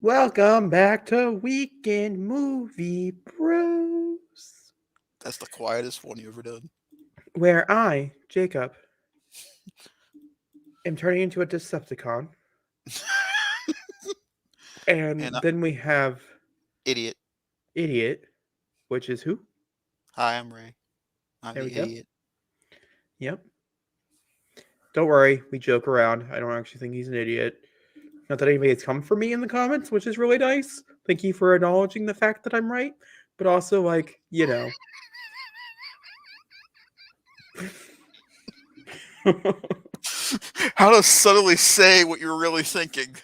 Welcome back to Weekend Movie Bros, That's the quietest one you ever done. where I, Jacob, am turning into a Decepticon, and And then we have idiot. Idiot, which is who? Hi, I'm Ray. I'm There the we go. idiot. Yep. Don't worry, we joke around. I don't actually think he's an idiot. Not that anybody has come for me in the comments, which is really nice. Thank you for acknowledging the fact that I'm right, but also, How to subtly say what you're really thinking.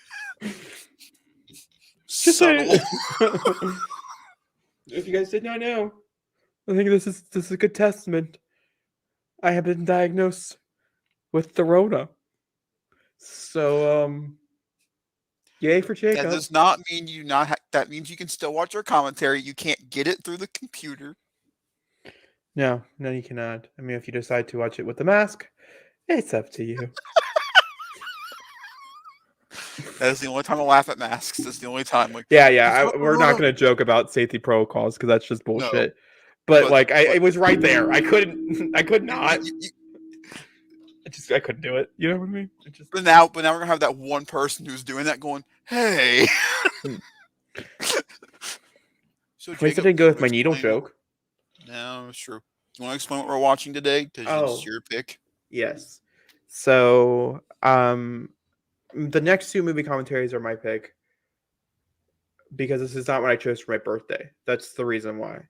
Just Subtle. say if you guys did not know, I think this is a good testament. I have been diagnosed with the Rona. So, yay for That Jacob. does not mean you not. That means you can still watch our commentary. You can't get it through the computer. No, you cannot. I mean, if you decide to watch it with the mask, it's up to you. That is the only time I laugh at masks. That's the only time. Like, Yeah. We're not going to joke about safety protocols because that's just bullshit. No, But it was right there. I could not. I couldn't do it. You know what I mean? But now we're gonna have that one person who's doing that going, "Hey." So At least I didn't go with my needle joke. No, it's true. You want to explain what we're watching today? Because it's your pick. Yes. So, the next two movie commentaries are my pick because this is not what I chose for my birthday. That's the reason why.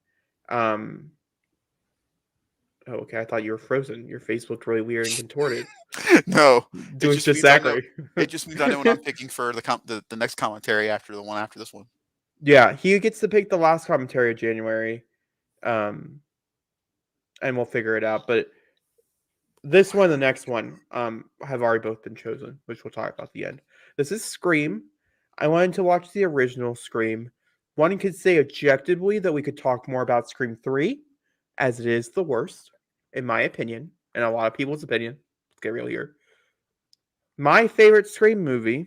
Oh, okay. I thought you were frozen. Your face looked really weird and contorted. No, it was just Zachary. It just means I know what I'm picking for the next commentary after the one after this one. Yeah, he gets to pick the last commentary of January, and we'll figure it out. But this one, the next one, have already both been chosen, which we'll talk about at the end. This is Scream. I wanted to watch the original Scream. One could say objectively that we could talk more about Scream 3, as it is the worst, in my opinion, and a lot of people's opinion. Let's get real here. My favorite Scream movie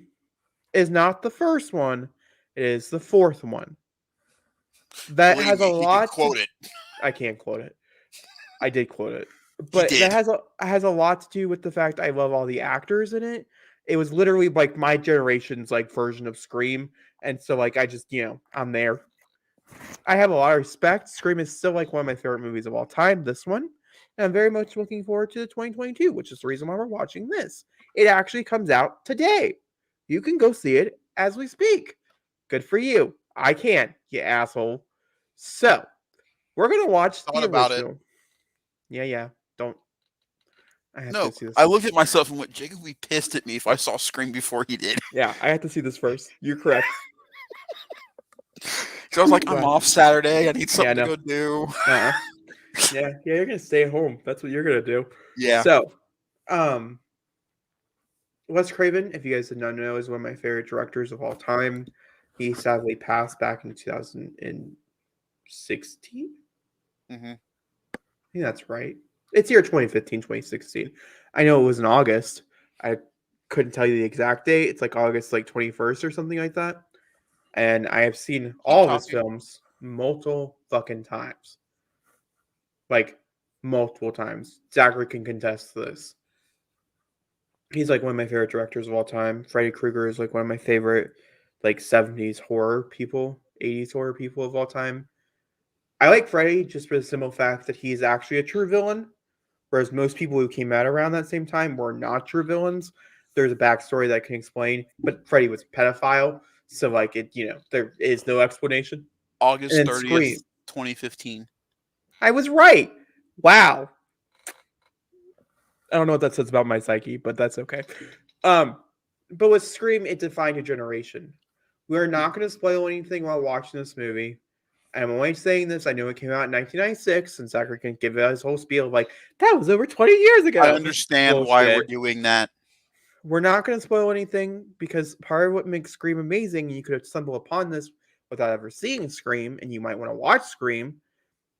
is not the first one, it is the fourth one. That has a lot. Quote it. I can't quote it. I did quote it. But that has a lot to do with the fact I love all the actors in it. It was literally like my generation's version of Scream, and so I just I'm there. I have a lot of respect. Scream is still one of my favorite movies of all time. This one, and I'm very much looking forward to 2022, which is the reason why we're watching this. It actually comes out today. You can go see it as we speak. Good for you. I can't, you asshole. So we're gonna watch the original. Yeah. Don't. I have to see this. I looked at myself and went, Jacob would be pissed at me if I saw Scream before he did. Yeah, I have to see this first. You're correct. So I was like, I'm off Saturday. I need something to go do. Yeah, you're gonna stay home. That's what you're gonna do. Yeah. So, Wes Craven, if you guys did not know, is one of my favorite directors of all time. He sadly passed back in 2016. Mm-hmm. I think that's right. It's year 2015, 2016. I know it was in August. I couldn't tell you the exact date. It's August 21st or something like that. And I have seen all of his films multiple fucking times. Multiple times. Zachary can contest this. He's one of my favorite directors of all time. Freddy Krueger is one of my favorite 70s horror people, 80s horror people of all time. I like Freddy just for the simple fact that he's actually a true villain, whereas most people who came out around that same time were not true villains. There's a backstory that I can explain, but Freddy was a pedophile, so there is no explanation. August 30th, 2015. I was right. Wow. I don't know what that says about my psyche, but that's okay. But with Scream, it defined a generation. We're not going to spoil anything while watching this movie. I'm only saying this. I know it came out in 1996, and Zachary can give it his whole spiel that was over 20 years ago. I understand why we're doing that. We're not going to spoil anything because part of what makes Scream amazing, and you could stumble upon this without ever seeing Scream, and you might want to watch Scream,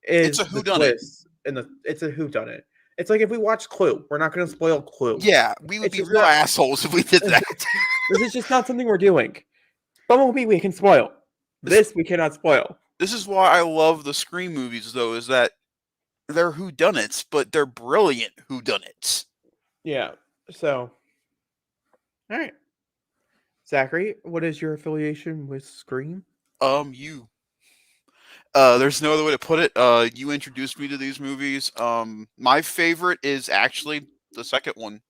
is it's a whodunit. It's a whodunit. It's like if we watch Clue. We're not going to spoil Clue. Yeah, we would be real assholes if we did that. This is just not something we're doing. Bumblebee we can spoil. This we cannot spoil. This is why I love the Scream movies, though, is that they're whodunits, but they're brilliant whodunits. Yeah. So, all right. Zachary, what is your affiliation with Scream? You. There's no other way to put it. You introduced me to these movies. My favorite is actually the second one.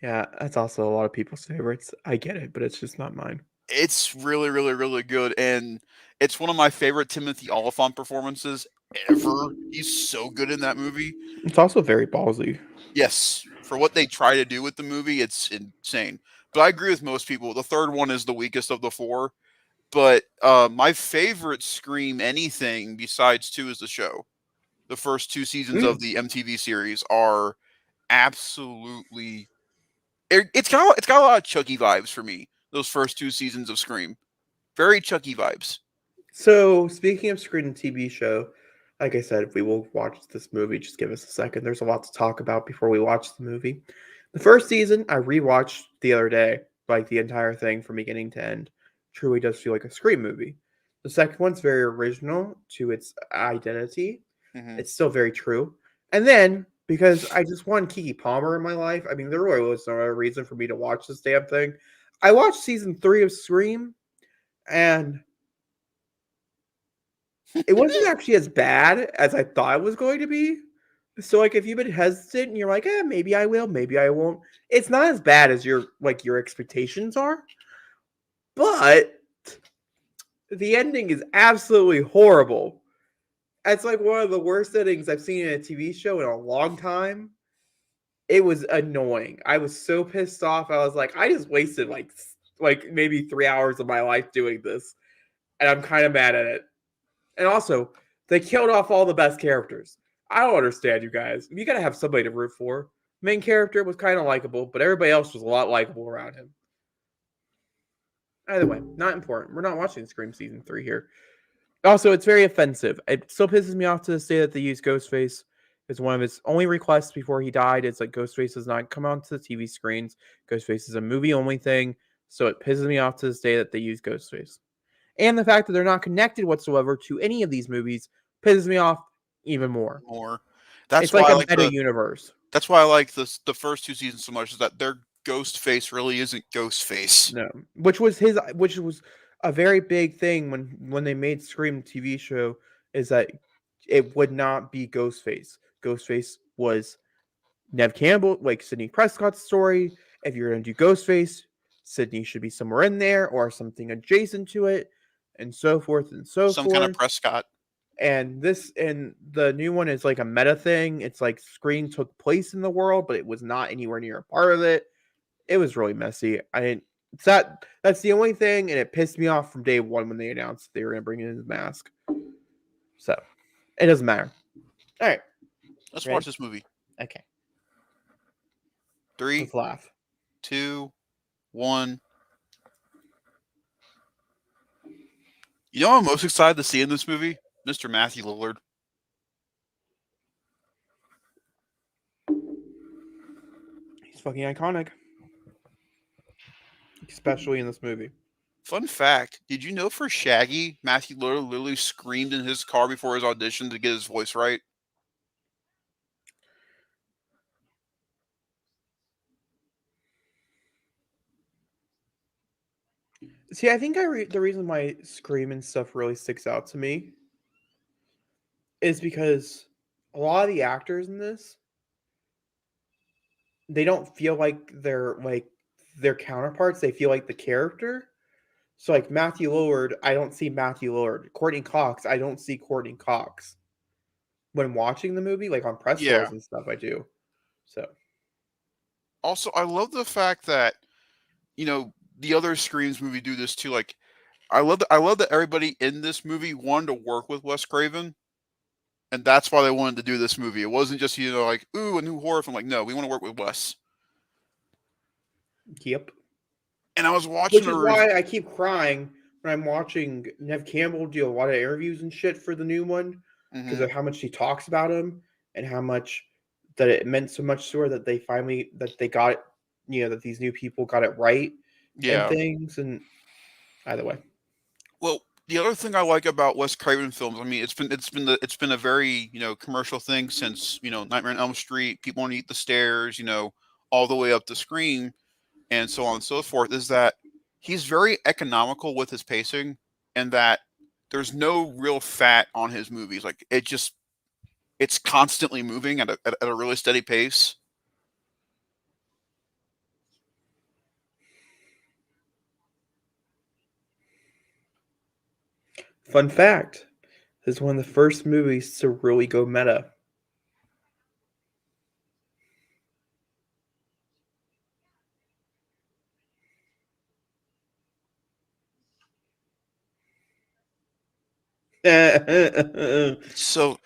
Yeah, that's also a lot of people's favorites. I get it, but it's just not mine. It's really, really, really good, and it's one of my favorite Timothy Olyphant performances ever. He's so good in that movie. It's also very ballsy. Yes, for what they try to do with the movie, it's insane. But I agree with most people. The third one is the weakest of the four. But my favorite Scream anything besides 2 is the show. The first 2 seasons of the MTV series are absolutely. It's got a lot of Chucky vibes for me. Those first 2 seasons of Scream, very Chucky vibes. So speaking of Scream TV show, like I said, we will watch this movie. Just give us a second. There's a lot to talk about before we watch the movie. The first season I rewatched the other day, like the entire thing from beginning to end. Truly does feel like a Scream movie. The second one's very original to its identity. Mm-hmm. It's still very true. And then, because I just want Keke Palmer in my life, I mean, there really was no other reason for me to watch this damn thing. I watched season 3 of Scream, and it wasn't actually as bad as I thought it was going to be. So, like, if you've been hesitant and you're like, maybe I will, maybe I won't, it's not as bad as your expectations are. But the ending is absolutely horrible. It's like one of the worst endings I've seen in a TV show in a long time. It was annoying. I was so pissed off. I was like, I just wasted like maybe 3 hours of my life doing this, and I'm kind of mad at it. And also, they killed off all the best characters. I don't understand, you guys. You gotta have somebody to root for. Main character was kind of likable, but everybody else was a lot likable around him. Either way, not important. We're not watching Scream Season 3 here. Also, it's very offensive. It still pisses me off to this day that they use Ghostface. It's one of his only requests before he died. It's like Ghostface does not come onto the TV screens. Ghostface is a movie-only thing. So it pisses me off to this day that they use Ghostface. And the fact that they're not connected whatsoever to any of these movies pisses me off even more. That's it's like a meta universe. That's why I like the first 2 seasons so much, is that their Ghostface really isn't Ghostface. No, which was a very big thing when they made Scream TV show, is that it would not be Ghostface. Ghostface was Nev Campbell, like Sidney Prescott's story. If you're going to do Ghostface, Sidney should be somewhere in there or something adjacent to it, and so forth and so forth. Some kind of Prescott. And the new one is like a meta thing. It's like Scream took place in the world, but it was not anywhere near a part of it. It was really messy. That's the only thing, and it pissed me off from day one when they announced they were going to bring in his mask. So, it doesn't matter. All right. Let's watch this movie. Okay. 3, let's laugh. 2, 1. You know what I'm most excited to see in this movie? Mr. Matthew Lillard. He's fucking iconic. Especially in this movie. Fun fact, did you know for Shaggy, Matthew Lillard literally screamed in his car before his audition to get his voice right? See, I think the reason why Scream and stuff really sticks out to me is because a lot of the actors in this, they don't feel like they're like their counterparts. They feel like the character. So like Matthew Lillard, I don't see Matthew Lillard. Courtney Cox, I don't see Courtney Cox. When watching the movie, like on press tours and stuff, I do. So also, I love the fact that, the other Screams movie do this too. Like, I love that everybody in this movie wanted to work with Wes Craven, and that's why they wanted to do this movie. It wasn't just like, ooh, a new horror film. Like, no, we want to work with Wes. Yep. And I was watching, which is why I keep crying when I'm watching Nev Campbell do a lot of interviews and shit for the new one, because of how much she talks about him and how much that it meant so much to her that they got it, that these new people got it right and things. And either way. Well, the other thing I like about Wes Craven films, I mean, it's been a very commercial thing since Nightmare on Elm Street, People Underneath the Stairs, all the way up to Scream, and so on and so forth. Is that he's very economical with his pacing, and that there's no real fat on his movies. Like it's constantly moving at a really steady pace. Fun fact: this is one of the first movies to really go meta. So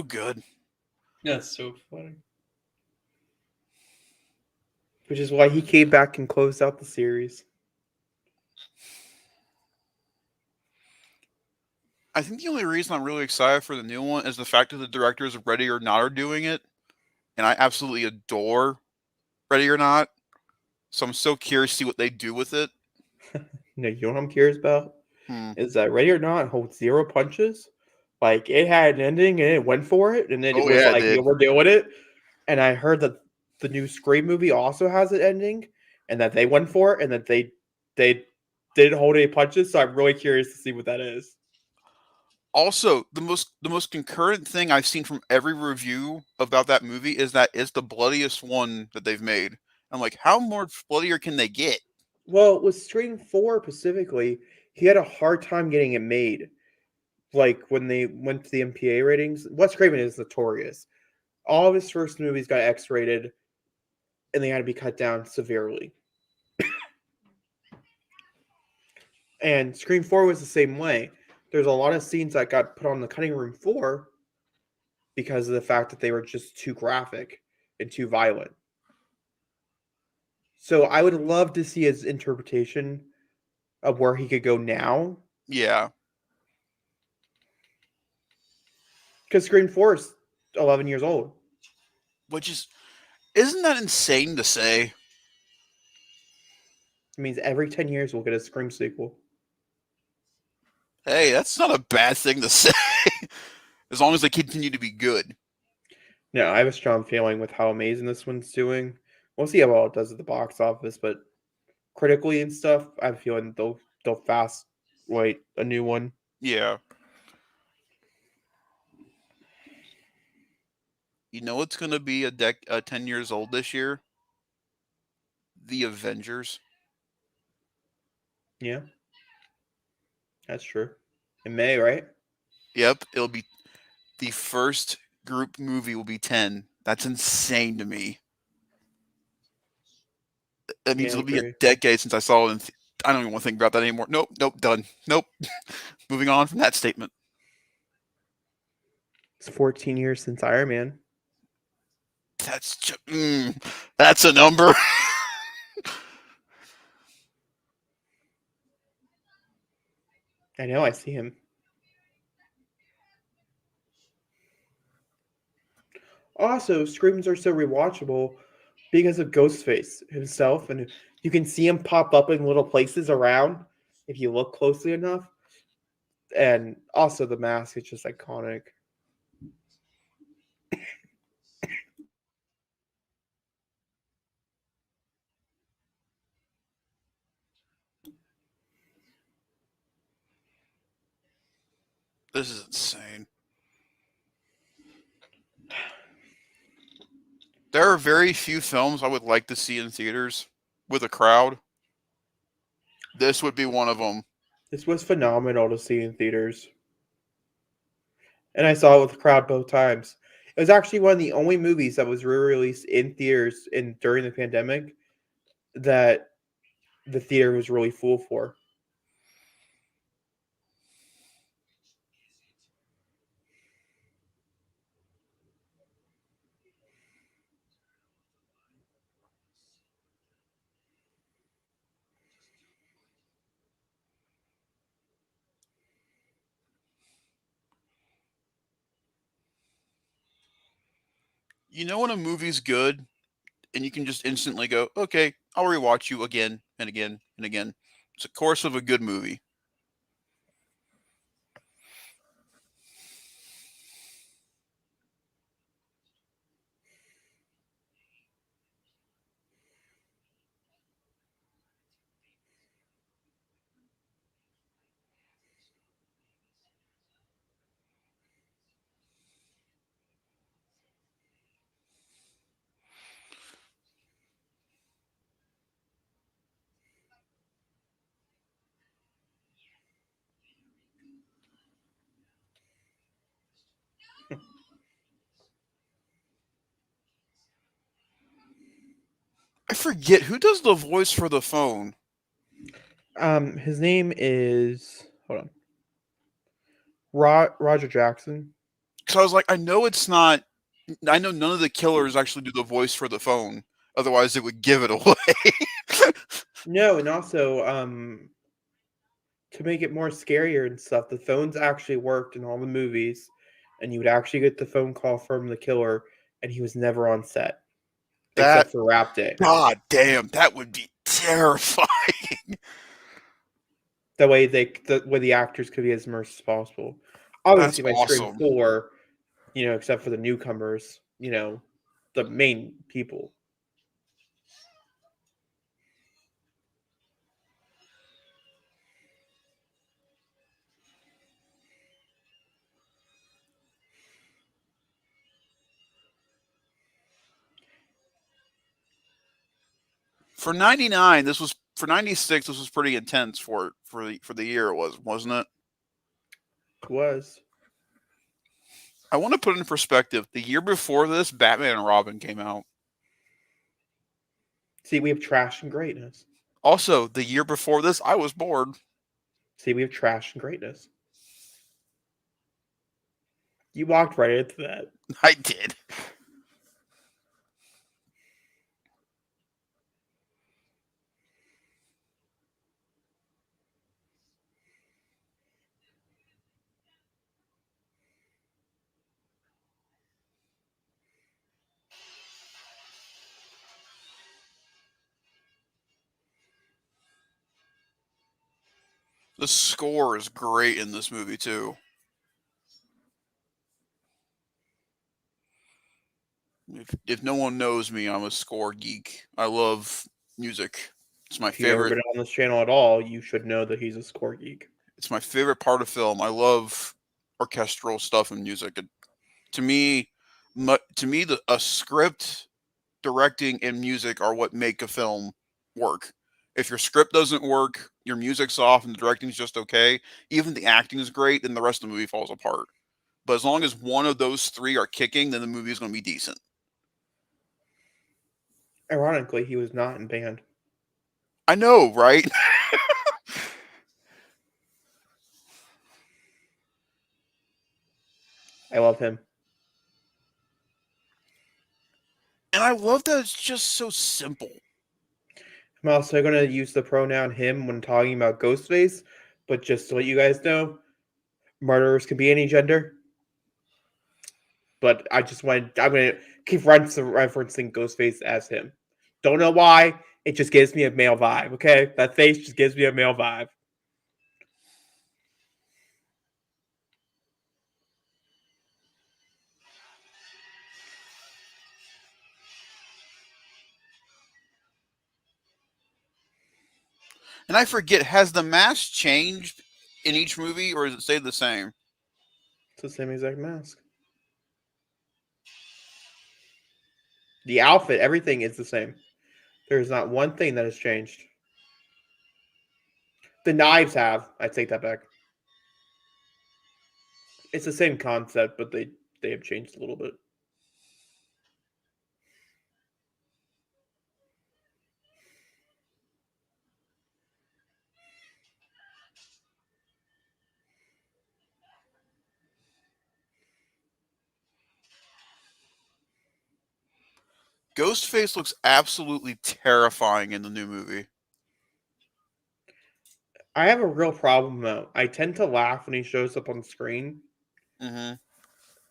good. That's so funny. Which is why he came back and closed out the series. I think the only reason I'm really excited for the new one is the fact that the directors of Ready or Not are doing it, and I absolutely adore Ready or Not. So I'm so curious to see what they do with it. You know what I'm curious about? Hmm. Is that Ready or Not holds zero punches. Like, it had an ending and it went for it, and then it Oh was yeah, it like, did. yeah, we're doing it. And I heard that the new Scream movie also has an ending, and that they went for it, and that they didn't hold any punches. So I'm really curious to see what that is. Also, the most concurrent thing I've seen from every review about that movie is that it's the bloodiest one that they've made. I'm like, how more bloodier can they get? Well, with Scream 4 specifically, he had a hard time getting it made. Like, when they went to the MPA ratings, Wes Craven is notorious. All of his first movies got X-rated, and they had to be cut down severely. And Scream 4 was the same way. There's a lot of scenes that got put on the cutting room floor because of the fact that they were just too graphic and too violent. So I would love to see his interpretation of where he could go now, Yeah, because Scream 4 is 11 years old. which isn't that insane to say? It means every 10 years we'll get a Scream sequel. Hey, that's not a bad thing to say, as long as they continue to be good. No, I have a strong feeling with how amazing this one's doing. We'll see how well it does at the box office, but critically and stuff, I have a feeling they'll fast wait a new one. Yeah. You know what's gonna be 10 years old this year? The Avengers. Yeah, that's true. In May, right? Yep, it'll be the first group movie will be 10. That's insane to me. That means Yeah, I it'll be a agree. decade since I saw it. I don't even want to think about that anymore. Nope, done. Nope. Moving on from that statement. It's 14 years since Iron Man. That's a number. I know, I see him. Also, Screams are so rewatchable because of Ghostface himself, and you can see him pop up in little places around if you look closely enough. And also, the mask is just iconic. This is insane. There are very few films I would like to see in theaters with a crowd. This would be one of them. This was phenomenal to see in theaters. And I saw it with the crowd both times. It was actually one of the only movies that was re-released in theaters during the pandemic that the theater was really full for. You know when a movie's good and you can just instantly go, okay, I'll rewatch you again and again and again. It's a course of a good movie. I forget who does the voice for the phone. His name is Roger Jackson. Because I was like, I know it's not. I know none of the killers actually do the voice for the phone. Otherwise, it would give it away. No, and also to make it more scarier and stuff, the phones actually worked in all the movies, and you would actually get the phone call from the killer, and he was never on set except for Wrap Day. God damn, that would be terrifying. That way, the actors could be as immersed as possible. Obviously, by awesome. Scream 4, except for the newcomers, the main people. For 99, this was for 96. This was pretty intense for the year it was, wasn't it? It was. I want to put it in perspective. The year before this, Batman and Robin came out. See, we have trash and greatness. Also, the year before this, I was bored. See, we have trash and greatness. You walked right into that. I did. The score is great in this movie, too. If no one knows me, I'm a score geek. I love music. It's my favorite. If you've ever been on this channel at all, you should know that he's a score geek. It's my favorite part of film. I love orchestral stuff and music. To me, a script, directing, and music are what make a film work. If your script doesn't work, your music's off, and the directing's just okay, even the acting is great, then the rest of the movie falls apart. But as long as one of those three are kicking, then the movie is going to be decent. Ironically, he was not in band. I know, right? I love him. And I love that it's just so simple. I'm also going to use the pronoun him when talking about Ghostface, but just to let you guys know, murderers can be any gender. But I'm going to keep referencing Ghostface as him. Don't know why. It just gives me a male vibe, okay? That face just gives me a male vibe. And I forget, has the mask changed in each movie, or does it stay the same? It's the same exact mask. The outfit, everything is the same. There's not one thing that has changed. The knives have. I take that back. It's the same concept, but they have changed a little bit. Ghostface looks absolutely terrifying in the new movie. I have a real problem, though. I tend to laugh when he shows up on screen. Mm-hmm.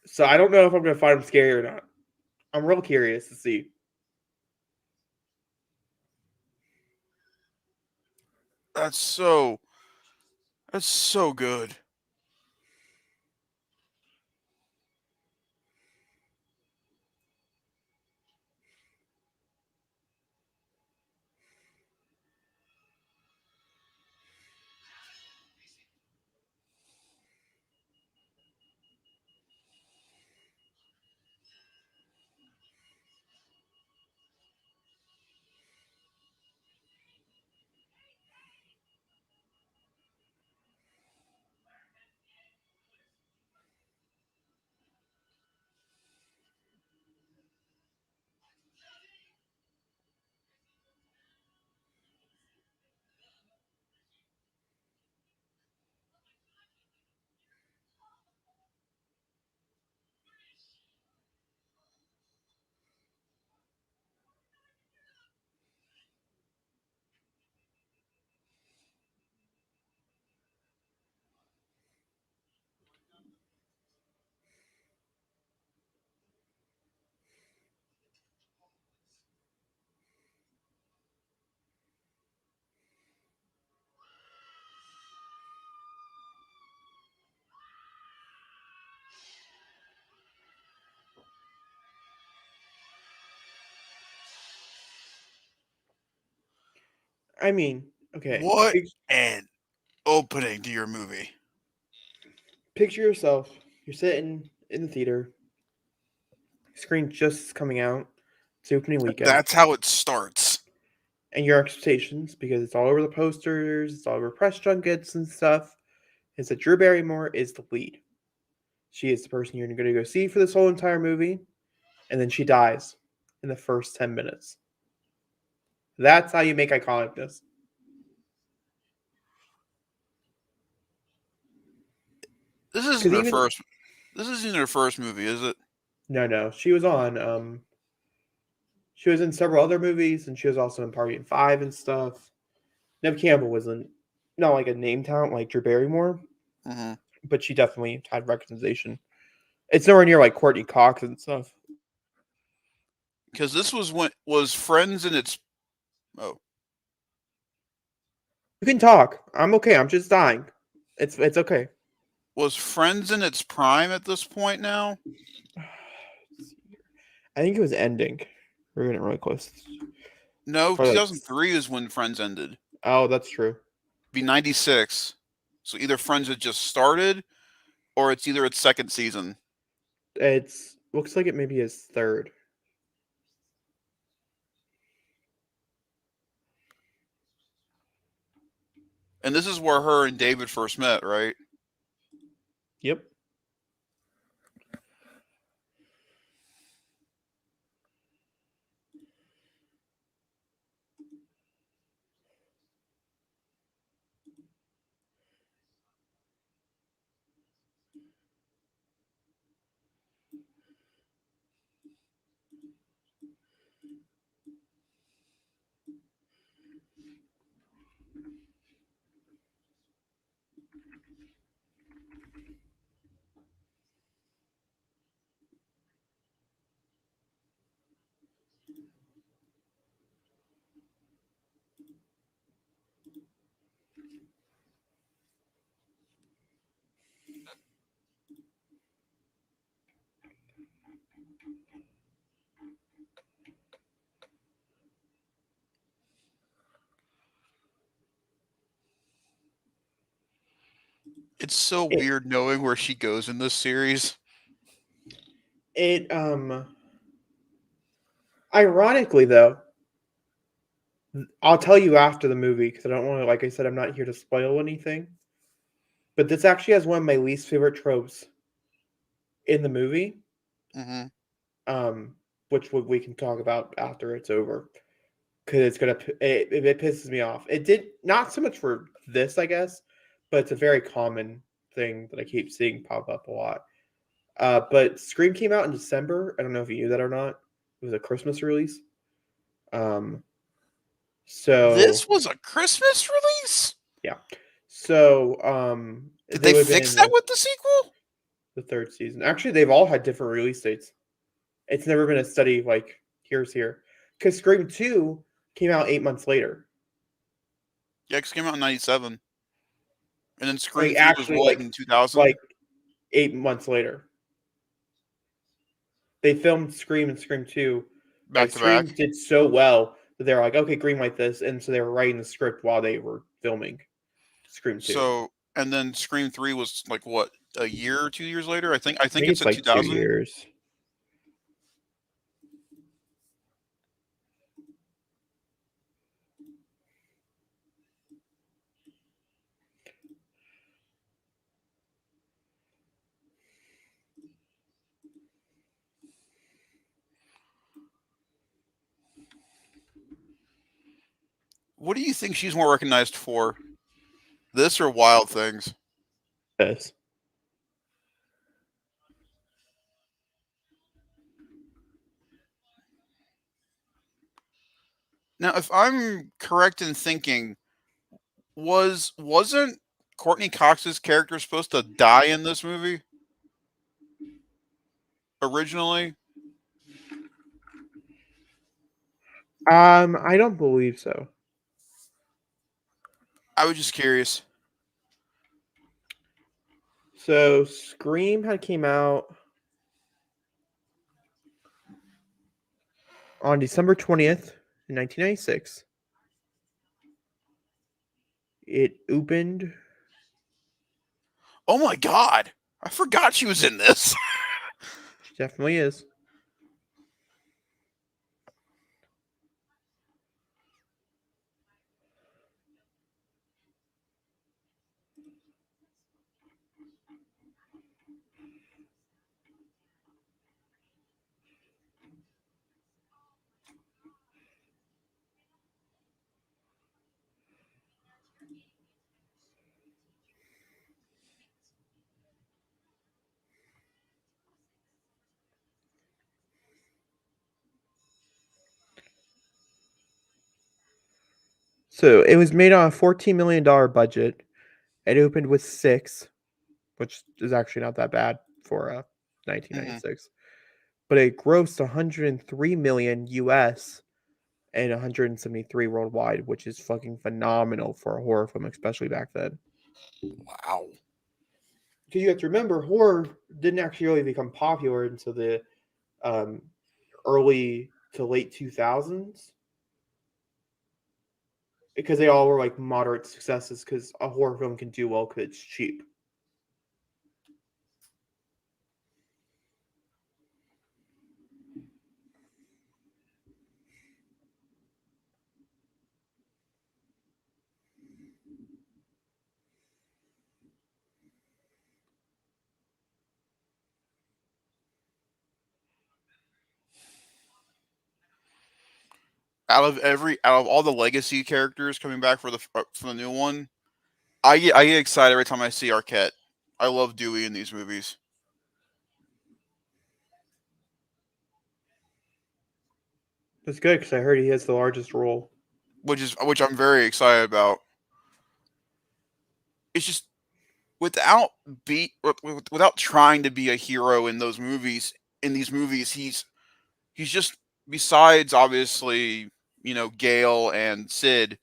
So I don't know if I'm going to find him scary or not. I'm real curious to see. That's so good. I mean, okay. What an opening to your movie. Picture yourself. You're sitting in the theater. Screen just coming out. It's opening weekend. That's how it starts. And your expectations, because it's all over the posters, it's all over press junkets and stuff, is that Drew Barrymore is the lead. She is the person you're going to go see for this whole entire movie, and then she dies in the first 10 minutes. That's how you make iconicness. This isn't her first. This isn't her first movie, is it? No. She was on. She was in several other movies, and she was also in Party in 5 and stuff. Neve Campbell wasn't not like a name talent like Drew Barrymore, but she definitely had recognition. It's nowhere near like Courtney Cox and stuff. Because this was Friends in its. Oh, you can talk. I'm okay. I'm just dying. It's okay. Was Friends in its prime at this point now? I think it was ending. We're getting really close. No, 2003 is when Friends ended. Oh, that's true. It'd be 96. So either Friends had just started, or it's either its second season. It's looks like it maybe is third. And this is where her and David first met, right? Yep. It's so weird knowing where she goes in this series. Ironically though, I'll tell you after the movie because I don't want to, like I said, I'm not here to spoil anything. But this actually has one of my least favorite tropes in the movie. Which we can talk about after it's over. Because it pisses me off. It did not so much for this, I guess, but it's a very common thing that I keep seeing pop up a lot. But Scream came out in December. I don't know if you knew that or not. It was a Christmas release. So this was a Christmas release? Yeah. So did they fix that with the sequel? The third season. Actually, they've all had different release dates. It's never been a steady like here's here. Because Scream 2 came out 8 months later. Yeah, it came out in 97. And then Scream Like 3 was actually, what, in 2000? like 8 months later. They filmed Scream and Scream 2. Back Like to back. Scream did so well that they're like, okay, greenlight this, and so they were writing the script while they were filming Scream 2. So, and then Scream 3 was like what, a year or 2 years later? I think it's It's at like 2 2000. years. What do you think she's more recognized for? This or Wild Things? Yes. Now, if I'm correct in thinking, wasn't Courtney Cox's character supposed to die in this movie originally? I don't believe so. I was just curious. So Scream had came out on December 20th in 1996. It opened. Oh my god! I forgot she was in this. She definitely is. So it was made on a $14 million budget. It opened with 6, which is actually not that bad for 1996. But it grossed 103 million US and 173 worldwide, which is fucking phenomenal for a horror film, especially back then. Wow. Because you have to remember, horror didn't actually really become popular until the early to late 2000s. Because they all were like moderate successes, because a horror film can do well because it's cheap. Out of all the legacy characters coming back for the new one, I get excited every time I see Arquette. I love Dewey in these movies, That's good because I heard he has the largest role. which I'm very excited about. It's just without trying to be a hero in those movies. In these movies, he's just, besides obviously, Gale and Sid.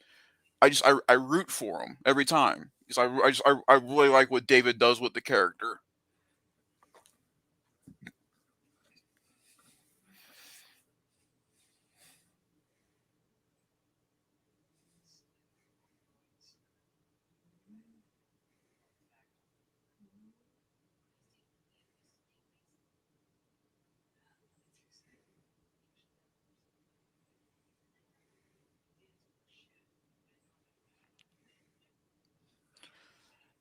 I root for him every time because I really like what David does with the character.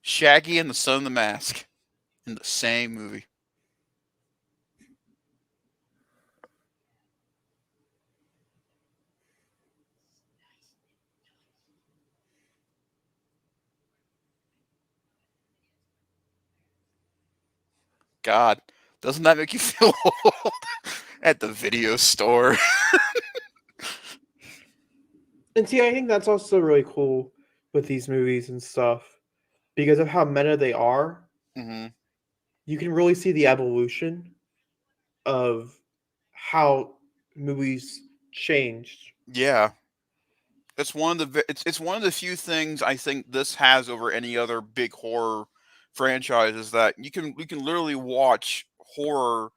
Shaggy and the Son of the Mask in the same movie. God, doesn't that make you feel old? At the video store? And see, I think that's also really cool with these movies and stuff because of how meta they are. Mm-hmm. You can really see the evolution of how movies changed. Yeah. It's one of the it's one of the few things I think this has over any other big horror franchise is that you can literally watch horror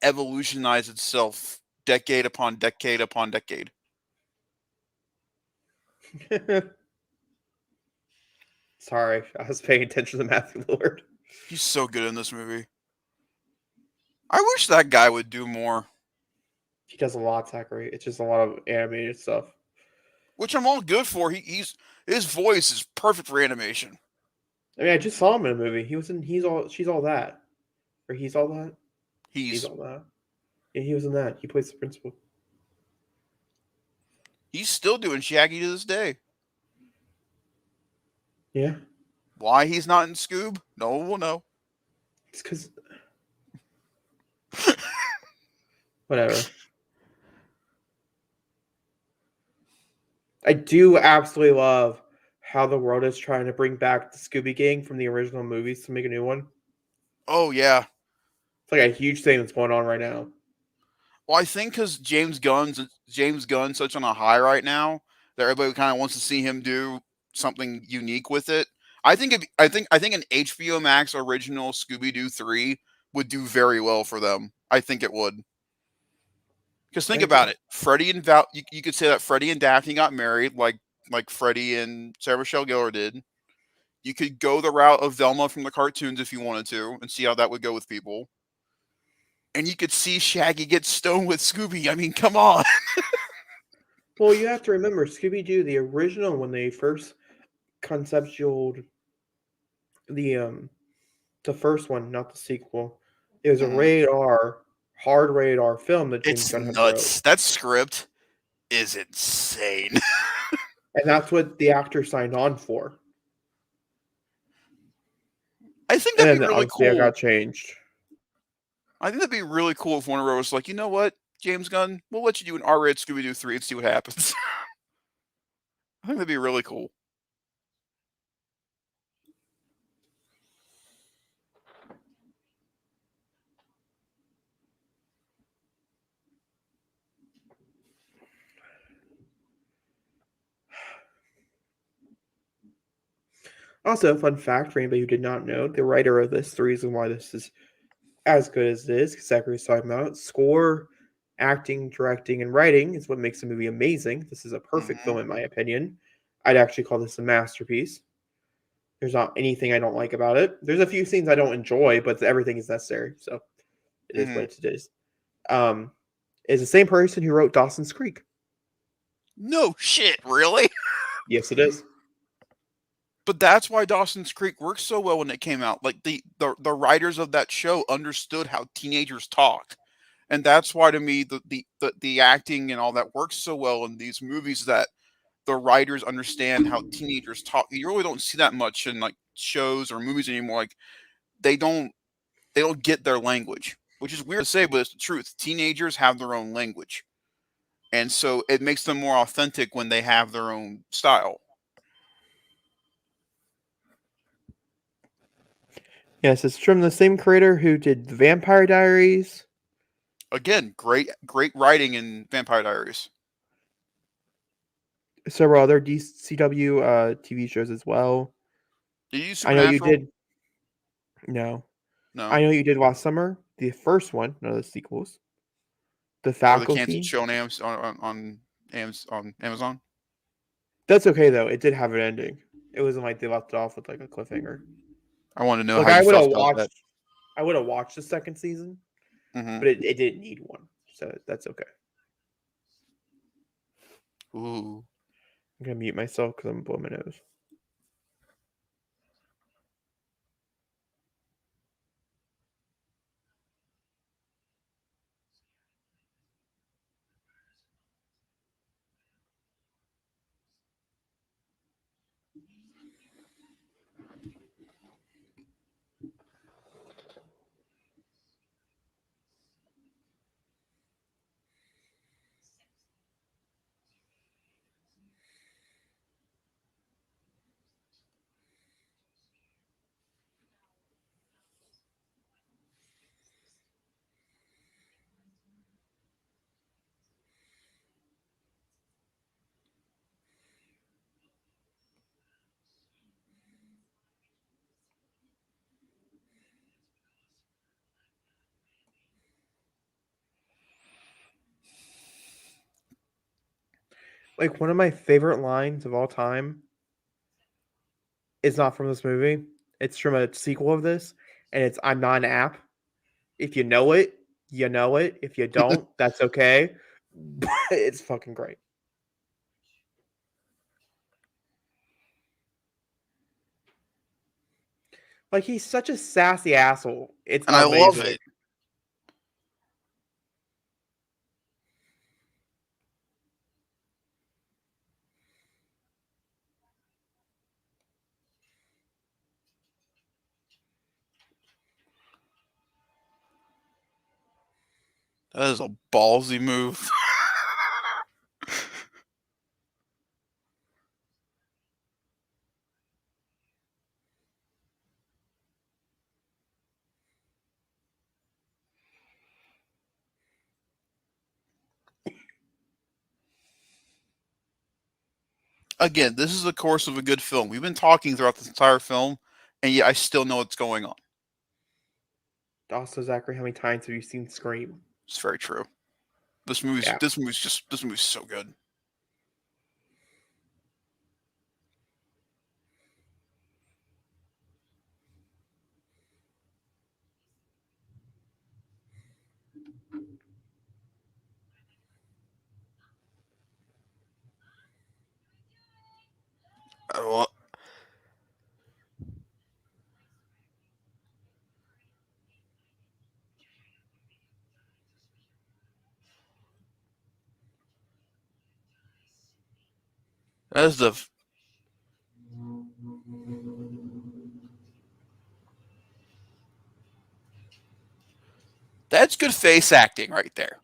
evolutionize itself decade upon decade upon decade. Sorry, I was paying attention to Matthew Lillard. He's so good in this movie. I wish that guy would do more. He does a lot, Zachary. It's just a lot of animated stuff. Which I'm all good for. His voice is perfect for animation. I mean, I just saw him in a movie. He was in She's All That. Or He's All That? He's All That. Yeah, he was in that. He plays the principal. He's still doing Shaggy to this day. Yeah. Why he's not in Scoob? No one will know. It's because... Whatever. I do absolutely love how the world is trying to bring back the Scooby Gang from the original movies to make a new one. Oh, yeah. It's like a huge thing that's going on right now. Well, I think because James Gunn's such on a high right now that everybody kind of wants to see him do something unique with it. I think an HBO Max original Scooby Doo 3 would do very well for them. I think it would. Because think about it, Freddy and you could say that Freddy and Daphne got married, like Freddy and Sarah Michelle Gellar did. You could go the route of Velma from the cartoons if you wanted to, and see how that would go with people. And you could see Shaggy get stoned with Scooby. I mean, come on. Well, you have to remember Scooby-Doo, the original, when they first conceptualized the first one, not the sequel. It was a hard rated R film that James Gunn had wrote. That script is insane. And that's what the actor signed on for. I think that'd be really cool. It got changed. I think that'd be really cool if Warner was like, you know what, James Gunn, we'll let you do an R-rated Scooby-Doo 3 and see what happens. I think that'd be really cool. Also, fun fact for anybody who did not know, the writer of this, the reason why this is as good as it is, because Zachary's talking about, score, acting, directing, and writing is what makes the movie amazing. This is a perfect film, in my opinion. I'd actually call this a masterpiece. There's not anything I don't like about it. There's a few scenes I don't enjoy, but everything is necessary. So it is what it is. It's the same person who wrote Dawson's Creek. No shit, really? Yes, it is. But that's why Dawson's Creek worked so well when it came out. Like the writers of that show understood how teenagers talk. And that's why to me the acting and all that works so well in these movies, that the writers understand how teenagers talk. You really don't see that much in like shows or movies anymore. Like they don't get their language, which is weird to say, but it's the truth. Teenagers have their own language. And so it makes them more authentic when they have their own style. Yes, it's from the same creator who did The Vampire Diaries. Again, great writing in Vampire Diaries. Several other DCW TV shows as well. Did you do I Supernatural? know you did. No. I know you did last summer. The first one, none of the sequels. The Faculty. Or the canceled show on Amazon. That's okay though. It did have an ending. It wasn't like they left it off with like a cliffhanger. I want to know how you felt about that. I would have watched the second season, but it didn't need one, so that's okay. Ooh. I'm gonna mute myself because I'm blowing my nose. Like, one of my favorite lines of all time is not from this movie. It's from a sequel of this, and it's "I'm not an app. If you know it, you know it. If you don't, that's okay." But it's fucking great. Like, he's such a sassy asshole. It's And I love amazing. it. That is a ballsy move. Again, this is the course of a good film. We've been talking throughout this entire film, and yet I still know what's going on. Also, Zachary, how many times have you seen Scream? It's very true. Yeah. This movie's so good. Well, that's the that's good face acting right there.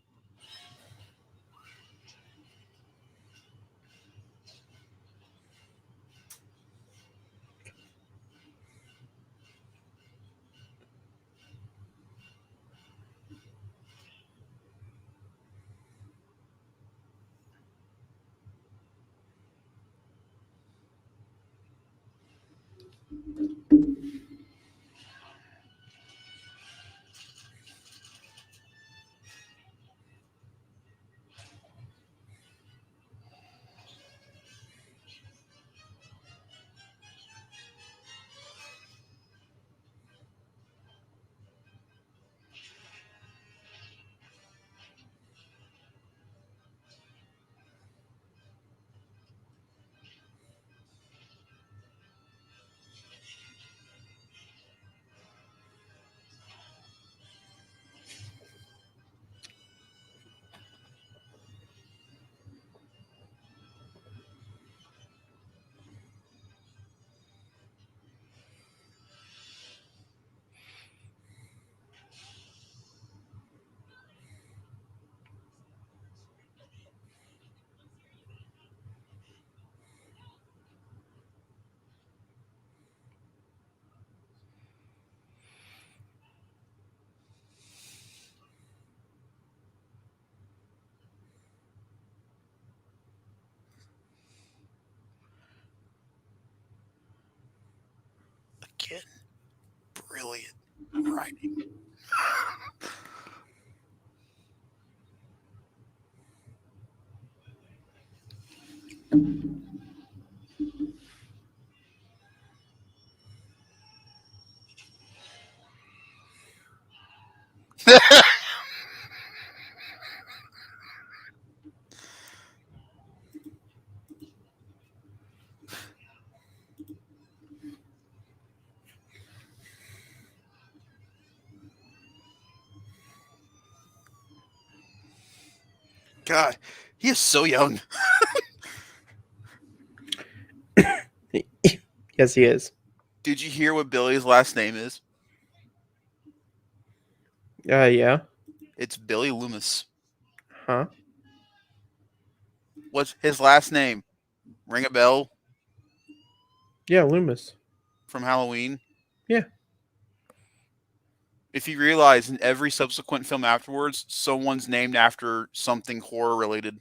Again, brilliant writing. God, he is so young. Yes, he is. Did you hear what Billy's last name is? Yeah. It's Billy Loomis. Huh? What's his last name? Ring a bell Yeah, Loomis. from Halloween? Yeah. If you realize in every subsequent film afterwards, someone's named after something horror related.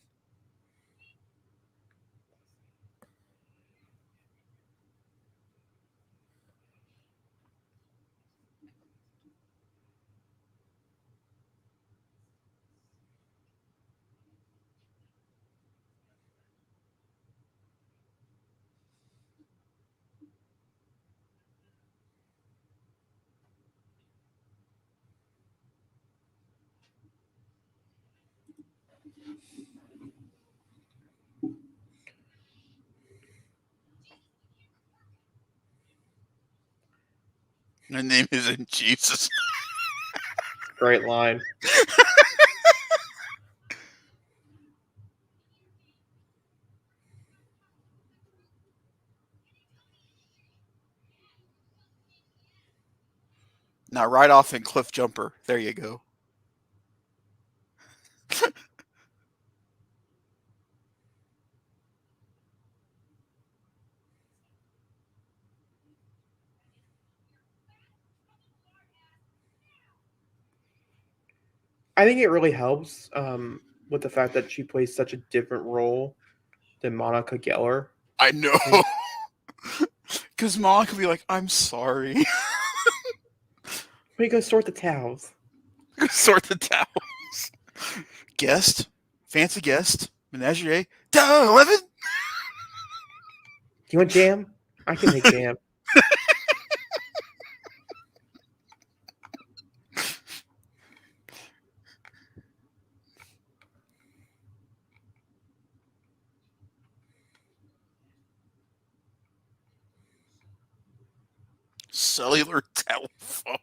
My name isn't Jesus. Great line. Now, right off in Cliff Jumper. There you go. I think it really helps with the fact that she plays such a different role than Monica Geller. I know. Because Mom could be like, I'm sorry. We go sort the towels. Sort the towels. Guest. Fancy guest. Menagerie. Duh, 11? Do you want jam? I can make jam. Cellular telephone.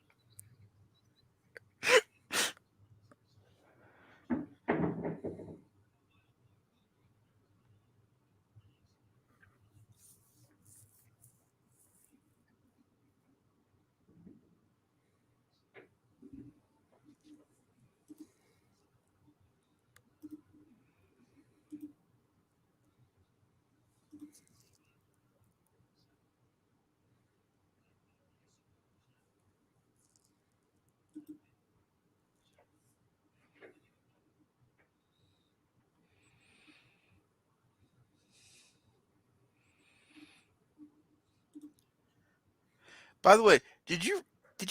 By the way, did you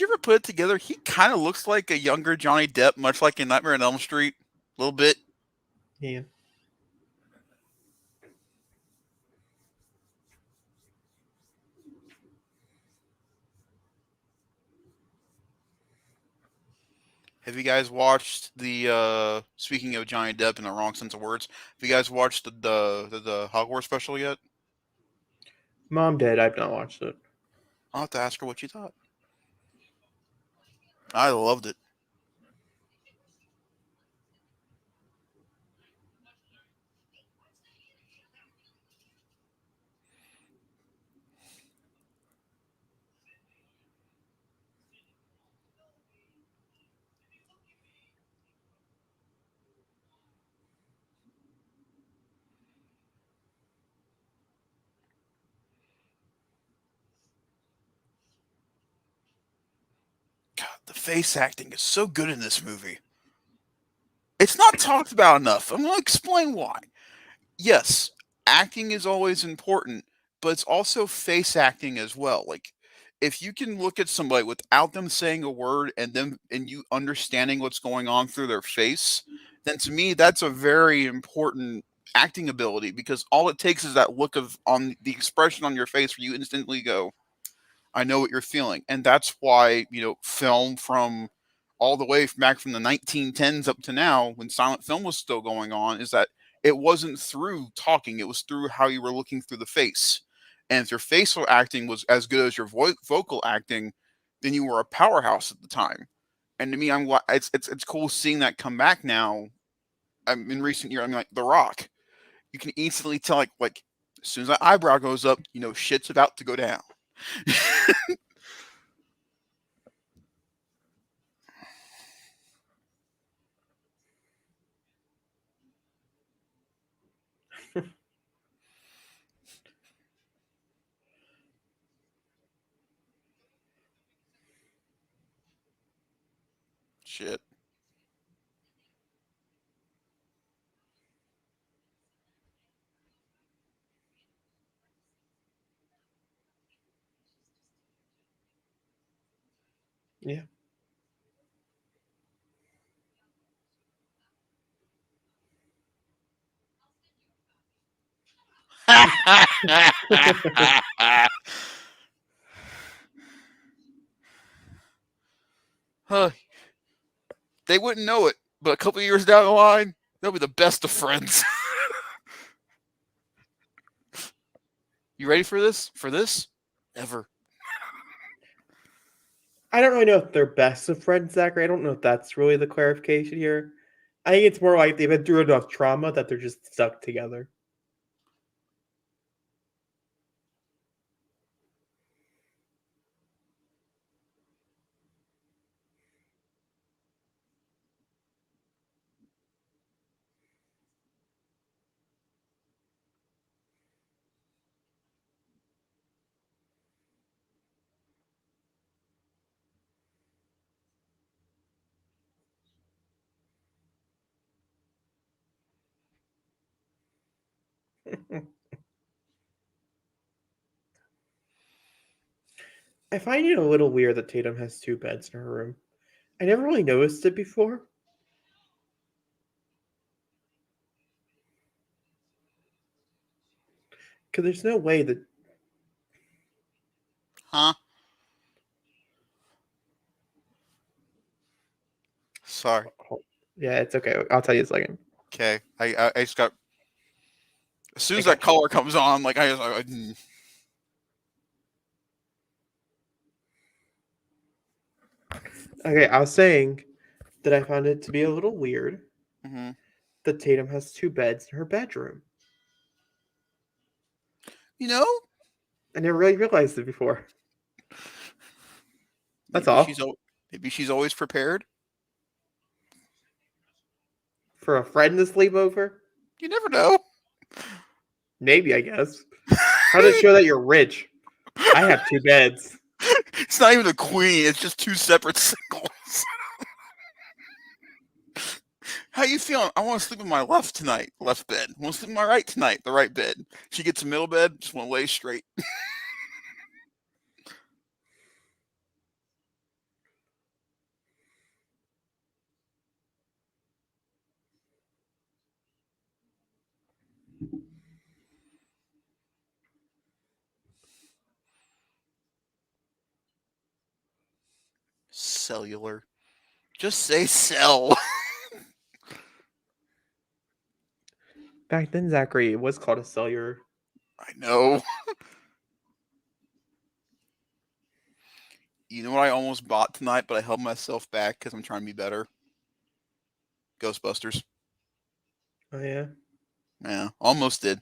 ever put it together? He kind of looks like a younger Johnny Depp, much like in Nightmare on Elm Street, a little bit. Yeah. Have you guys watched the? Speaking of Johnny Depp in the wrong sense of words, have you guys watched the Hogwarts special yet? Mom did. I've not watched it. I'll have to ask her what you thought. I loved it. God, the face acting is so good in this movie. It's not talked about enough. I'm going to explain why. Yes, acting is always important, but it's also face acting as well. Like, if you can look at somebody without them saying a word and you understanding what's going on through their face, then to me that's a very important acting ability, because all it takes is that look of on the expression on your face where you instantly go, I know what you're feeling. And that's why, film from all the way back from the 1910s up to now, when silent film was still going on, is that it wasn't through talking, it was through how you were looking through the face. And if your facial acting was as good as your vocal acting, then you were a powerhouse at the time. And to me, it's cool seeing that come back now. In recent years, I mean, like The Rock, you can instantly tell, like as soon as that eyebrow goes up, shit's about to go down. Shit. Yeah. Huh. They wouldn't know it, but a couple years down the line, They'll be the best of friends. You ready for this? For this? Never. I don't really know if they're best of friends, Zachary. I don't know if that's really the clarification here. I think it's more like they've been through enough trauma that they're just stuck together. I find it a little weird that Tatum has 2 beds in her room. I never really noticed it before. Because there's no way that... Huh? Sorry. Yeah, it's okay. I'll tell you in a second. Okay. I just got. As soon as Okay. that color comes on, like I just. Okay, I was saying that I found it to be a little weird Mm-hmm. that Tatum has 2 beds in her bedroom. You know, I never really realized it before. That's maybe all. maybe she's always prepared. For a friend to sleep over? You never know. Maybe, I guess. How does it show that you're rich? I have 2 beds. It's not even a queen. It's just 2 separate singles. How you feeling? I want to sleep in my left tonight, left bed. I want to sleep in my right tonight, the right bed. She gets a middle bed, just want to lay straight. Cellular. Just say cell. Back then, Zachary, it was called a cellular. I know. You know what I almost bought tonight, but I held myself back because I'm trying to be better? Ghostbusters. Oh, yeah? Yeah, almost did.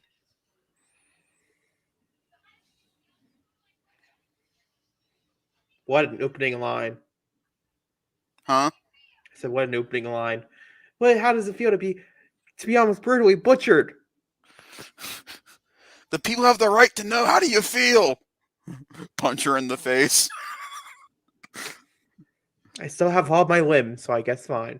What an opening line. Huh? I said, what an opening line. Well, how does it feel to be almost brutally butchered? The people have the right to know. How do you feel? Punch her in the face. I still have all my limbs, so I guess fine.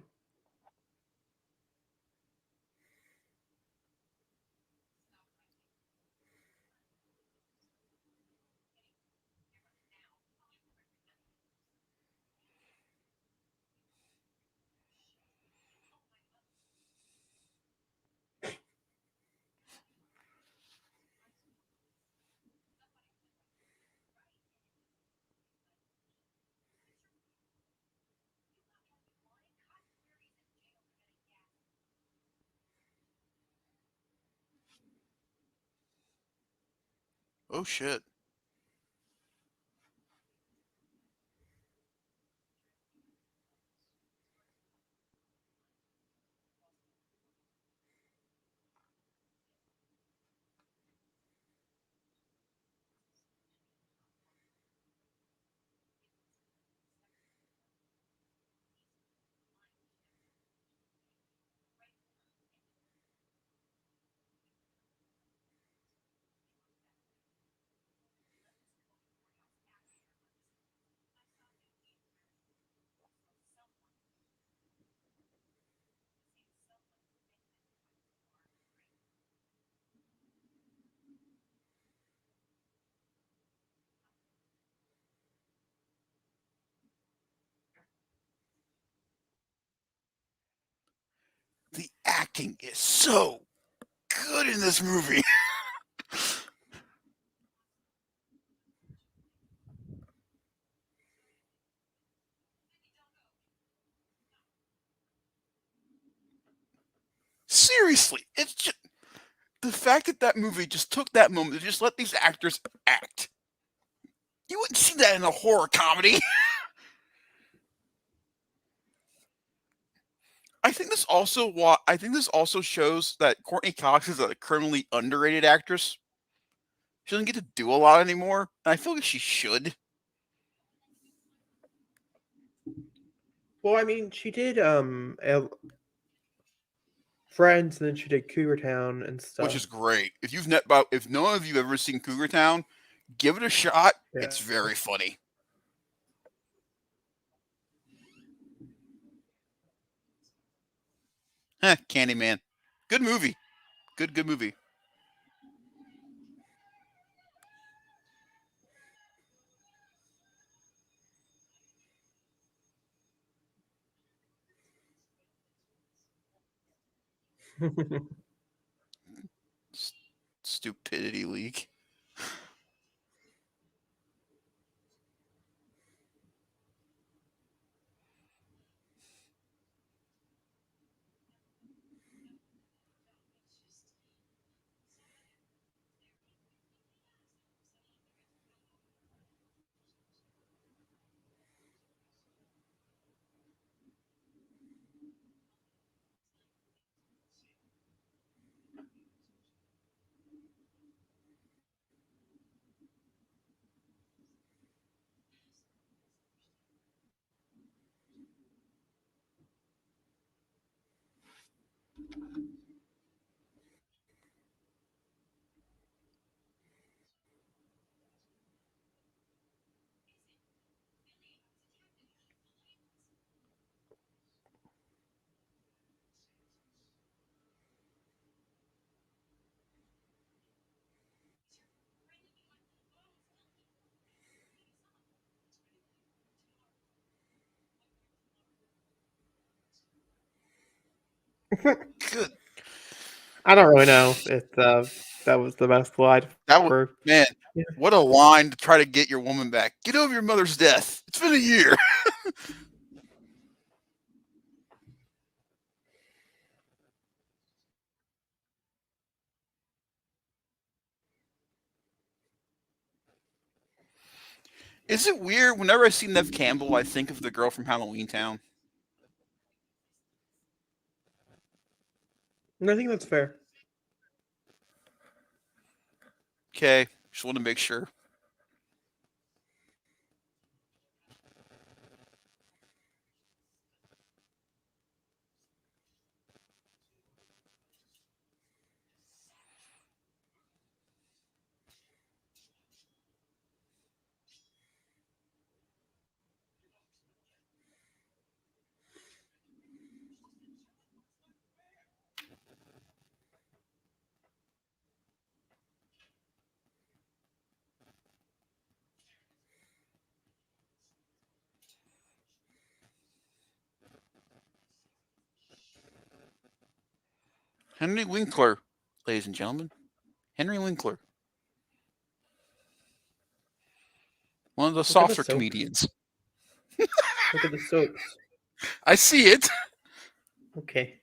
Oh shit. The acting is so good in this movie. seriously, it's just the fact that movie just took that moment to just let these actors act. You wouldn't see that in a horror comedy. I think this also shows that Courtney Cox is a criminally underrated actress. She doesn't get to do a lot anymore, and I feel like she should. Well, I mean, she did Friends, and then she did Cougar Town and stuff. Which is great. If none of you have ever seen Cougar Town, give it a shot. Yeah. It's very funny. Candyman. Good movie. Good movie. Stupidity League. Good. I don't really know if that was the best line. Man, yeah. What a line to try to get your woman back. Get over your mother's death. It's been a year. Is it weird? Whenever I see Neve Campbell, I think of the girl from Halloween Town. I think that's fair. Okay, just want to make sure. Henry Winkler, ladies and gentlemen. Henry Winkler. One of the softer comedians. Look at the soaps. I see it. Okay.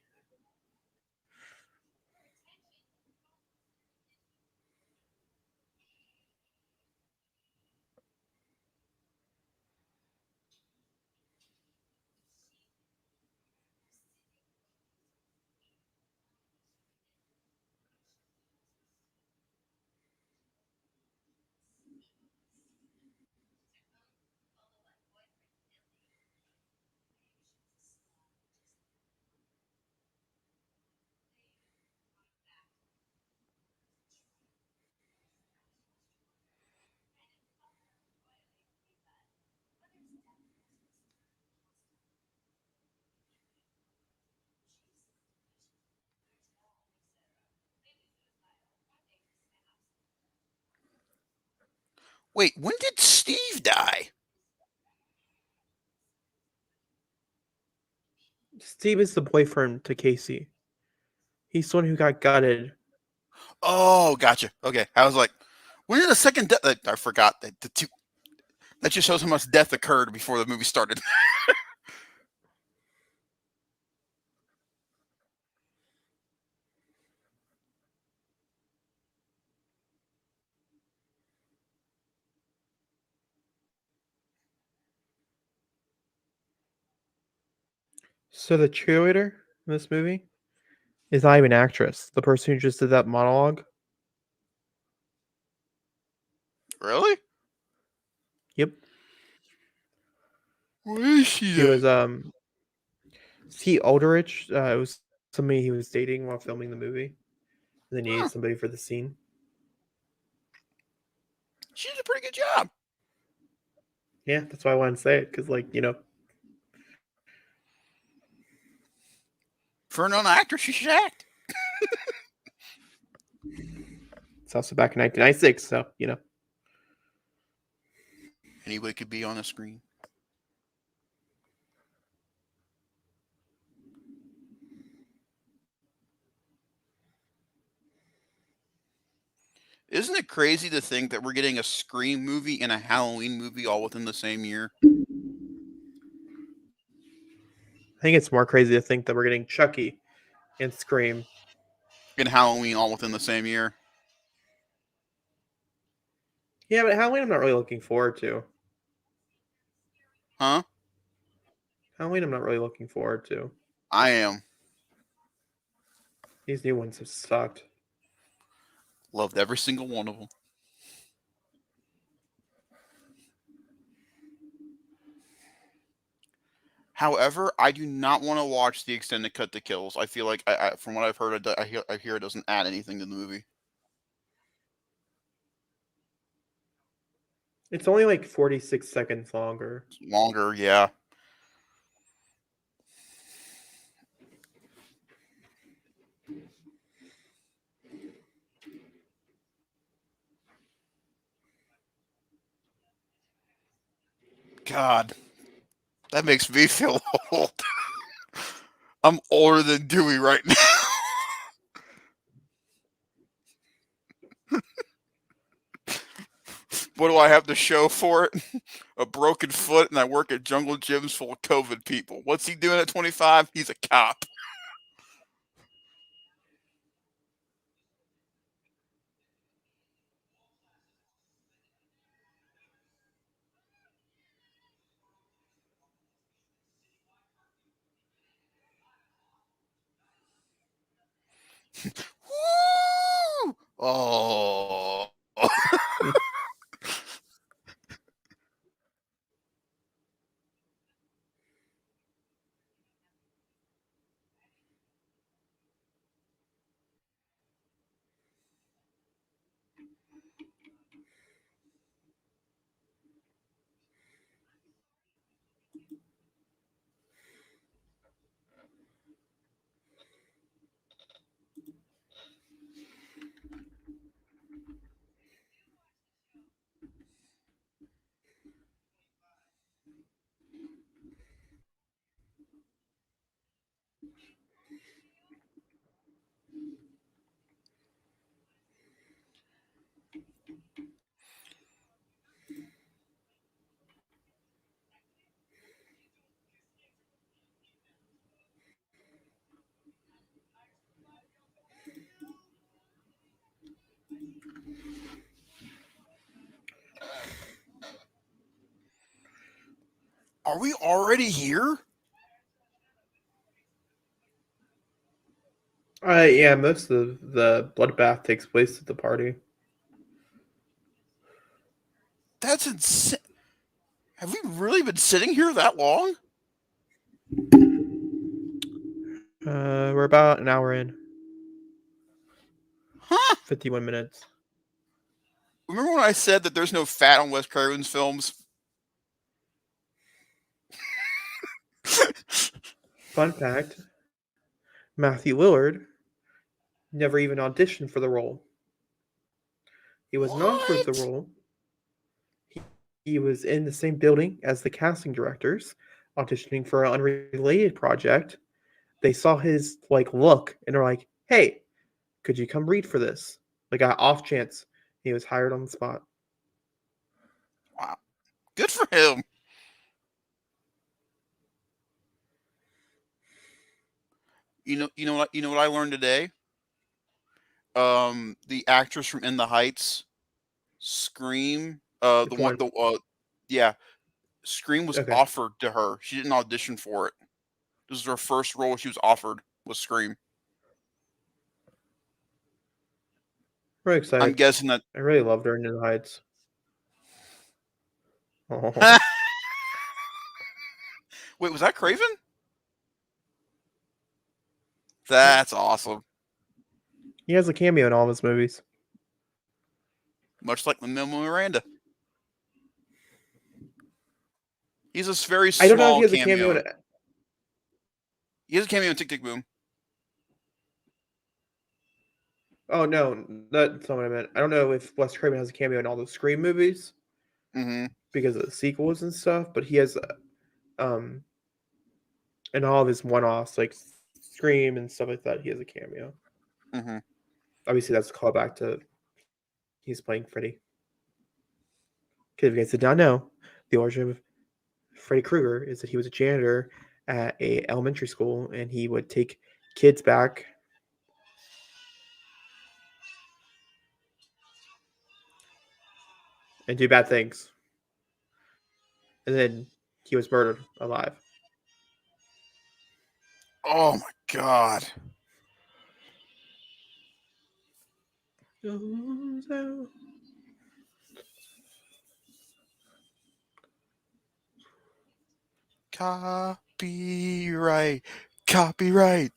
Wait, when did Steve die? Steve is the boyfriend to Casey. He's the one who got gutted. Oh, gotcha. Okay. I was like, when did the second death? I forgot that the two. That just shows how much death occurred before the movie started. So the cheerleader in this movie is not even an actress. The person who just did that monologue. Really? Yep. What is she? She was C. Aldrich. It was somebody he was dating while filming the movie. And then he needed somebody for the scene. She did a pretty good job. Yeah, that's why I wanted to say it, because, like, you know. For an actor, she should act. It's also back in 1996, so, you know. Anybody could be on the screen. Isn't it crazy to think that we're getting a Scream movie and a Halloween movie all within the same year? I think it's more crazy to think that we're getting Chucky and Scream and Halloween all within the same year. Yeah, but Halloween I'm not really looking forward to. Huh? Halloween I'm not really looking forward to. I am. These new ones have sucked. Loved every single one of them. However, I do not want to watch the extended cut to Kills. I feel like, from what I've heard, I hear it doesn't add anything to the movie. It's only like 46 seconds longer. Longer, yeah. God, that makes me feel old. I'm older than Dewey right now. What do I have to show for it? A broken foot, and I work at jungle gyms full of COVID people. What's he doing at 25? He's a cop. Woo! Oh. Are we already here? Yeah, most of the bloodbath takes place at the party. That's insane. Have we really been sitting here that long? We're about an hour in. Huh? 51 minutes. Remember when I said that there's no fat on Wes Craven's films? Fun fact, Matthew Lillard never even auditioned for the role. He wasn't offered the role. He was in the same building as the casting directors, auditioning for an unrelated project. They saw his look and they're like, "Hey, could you come read for this?" Like an off chance, he was hired on the spot. Wow. Good for him. You know what I learned today? The actress from In the Heights, Scream, the one, yeah, Scream was Okay. offered to her. She didn't audition for it. This is her first role she was offered was Scream. Very excited. I'm guessing that I really loved her in New Heights. Oh. Wait, was that Craven? That's awesome. He has a cameo in all of his movies. Much like Lin-Manuel Miranda. He's a very small I don't know if he has cameo. a cameo in. He has a cameo in Tick Tick Boom. Oh no, that's not what I meant. I don't know if Wes Craven has a cameo in all the Scream movies because of the sequels and stuff, but he has, in all of his one-offs like Scream and stuff like that, he has a cameo. Obviously, that's a callback to he's playing Freddy. Because if you guys did not know, the origin of Freddy Krueger is that he was a janitor at a elementary school, and he would take kids back and do bad things. And then he was murdered alive. Oh my god. Copyright. Copyright.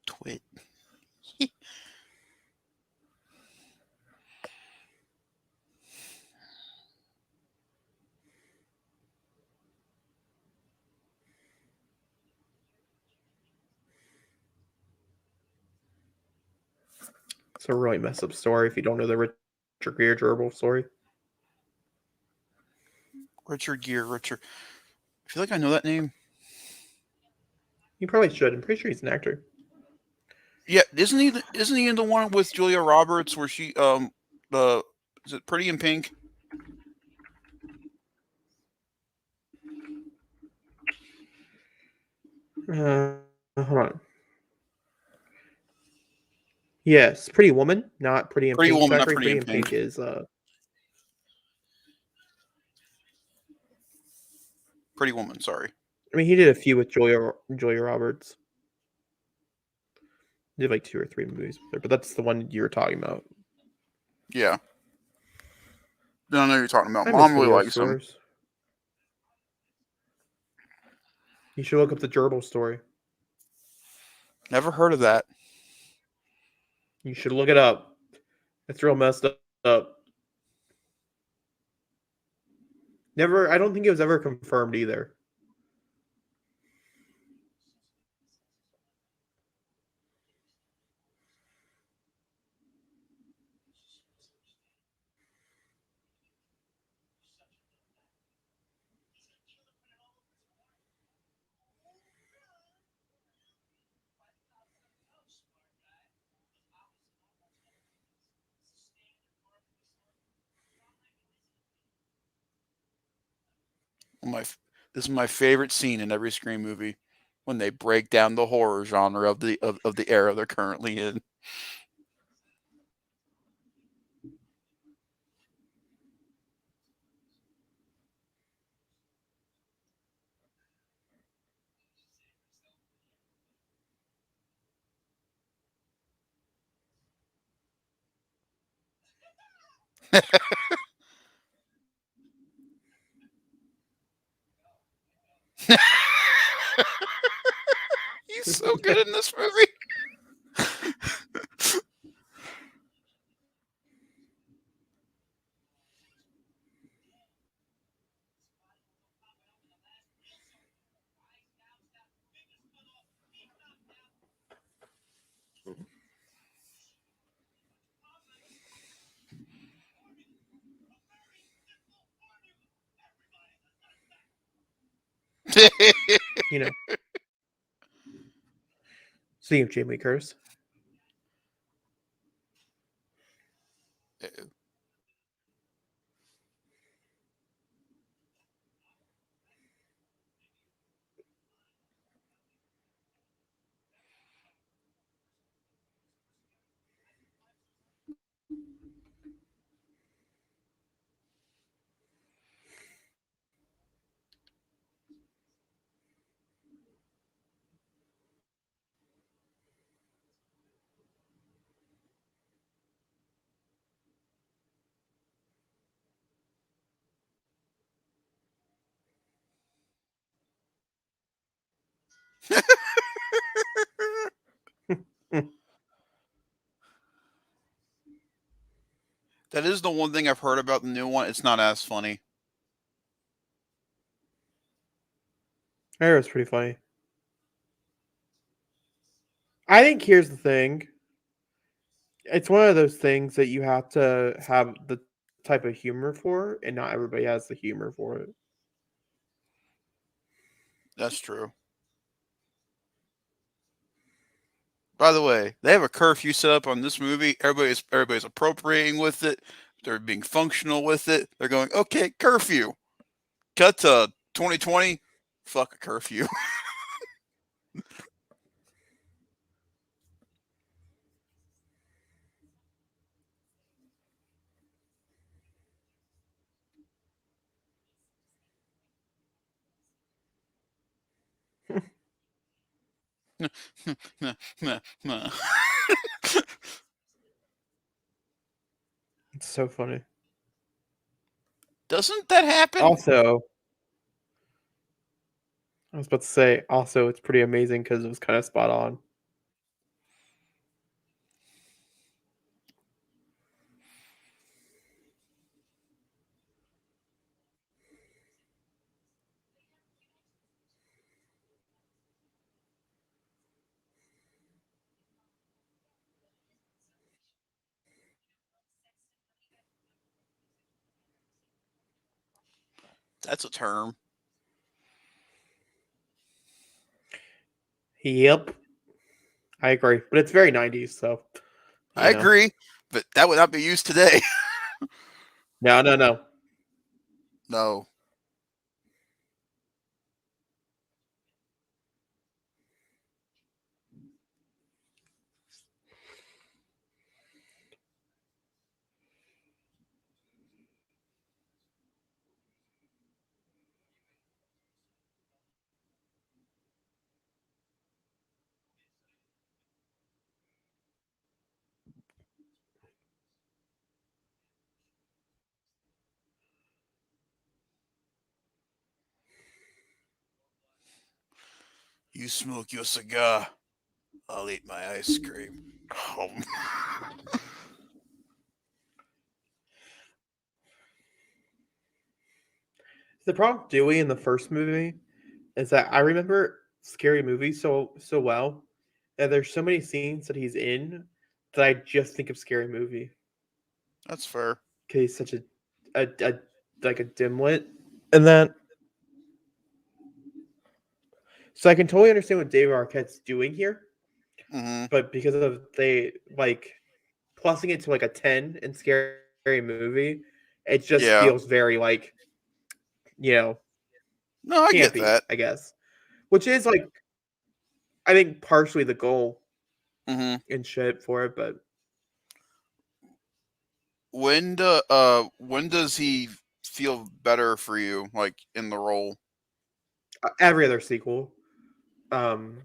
Twit. It's a really messed up story if you don't know the Richard Gere gerbil story. Richard Gere. I feel like I know that name. You probably should. I'm pretty sure he's an actor. Yeah, isn't he in the one with Julia Roberts where she is it Pretty in Pink? Hold on. Yes, Pretty Woman, not Pretty in Pretty Pink. Woman, not Pretty Pretty in in Pink is Pretty Woman, sorry. I mean, he did a few with Julia Roberts. He did like 2 or 3 movies with her, but that's the one you were talking about. Yeah. I don't know who you're talking about. I Mom miss really video likes him. stores. You should look up the gerbil story. Never heard of that. You should look it up. It's real messed up. Never. I don't think it was ever confirmed either. This is my favorite scene in every Scream movie, when they break down the horror genre of the era they're currently in. He's so good in this movie. You know. Speaking of Jamie Lee Curtis. That is the one thing I've heard about the new one. It's not as funny. I heard it was pretty funny. I think here's the thing. It's one of those things that you have to have the type of humor for, and not everybody has the humor for it. That's true. By the way, they have a curfew set up on this movie. Everybody's appropriating with it. They're being functional with it. They're going, okay, curfew. Cut to 2020. Fuck a curfew. It's so funny. Doesn't that happen? Also, I was about to say, also, it's pretty amazing because it was kind of spot on. That's a term. Yep. I agree. But it's very 90s, so. I agree, but that would not be used today. No. No. You smoke your cigar. I'll eat my ice cream. The problem with Dewey in the first movie is that I remember Scary Movie so well, and there's so many scenes that he's in that I just think of Scary Movie That's fair. because he's such a like a dimwit, and that. So I can totally understand what David Arquette's doing here, Mm-hmm. but because of they like plussing it to like a 10 in Scary Movie, it just Yeah. feels very like No, I get campy, that. I guess, which is like I think partially the goal Mm-hmm. and shit for it, but When does he feel better for you, like in the role? every other sequel, um,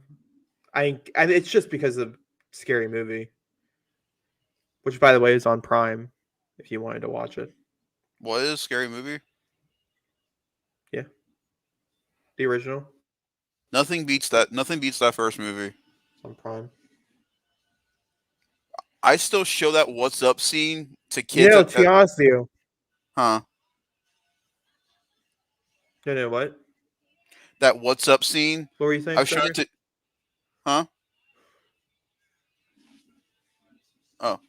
I it's just because of Scary Movie, which by the way is on Prime if you wanted to watch it. What is Scary Movie? Yeah, the original Nothing beats that. Nothing beats that first movie. on Prime. I still show that "What's Up" scene to kids No, to be honest with you, huh? no, what? That "What's Up" scene. What were you saying, I've shown Spencer? it to huh? Oh,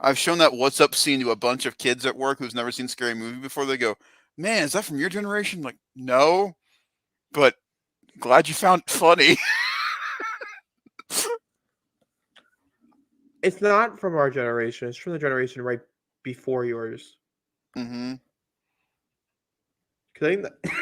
I've shown that "What's Up" scene to a bunch of kids at work who's never seen Scary Movie before. They go, "Man, is that from your generation?" I'm like, no, but glad you found it funny. It's not from our generation. It's from the generation right before yours. Mm-hmm. Because I think that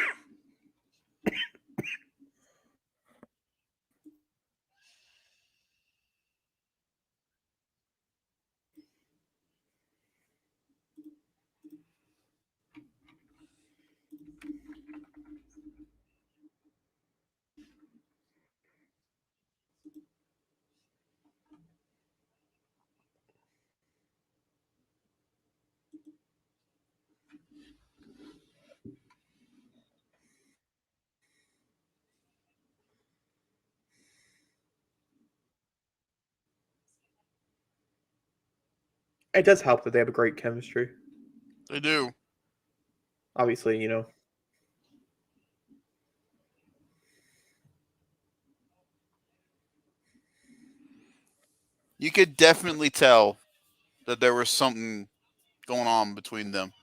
It does help that they have a great chemistry. They do. Obviously, You could definitely tell that there was something going on between them.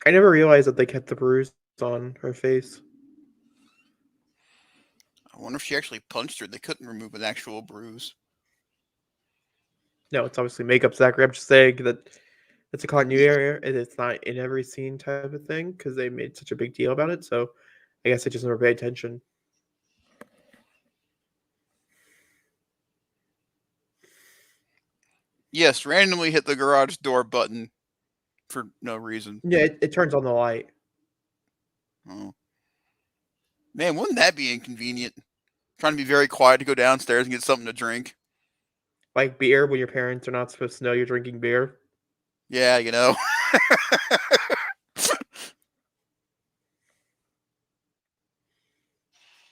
I never realized that they kept the bruise on her face. I wonder if she actually punched her. They couldn't remove an actual bruise. No, it's obviously makeup, Zachary. I'm just saying that it's a continuity error, and it's not in every scene type of thing because they made such a big deal about it. So I guess I just never paid attention. Yes, randomly hit the garage door button for no reason. Yeah, it turns on the light. Oh. Man, wouldn't that be inconvenient? Trying to be very quiet to go downstairs and get something to drink. Like beer when your parents are not supposed to know you're drinking beer. Yeah, you know.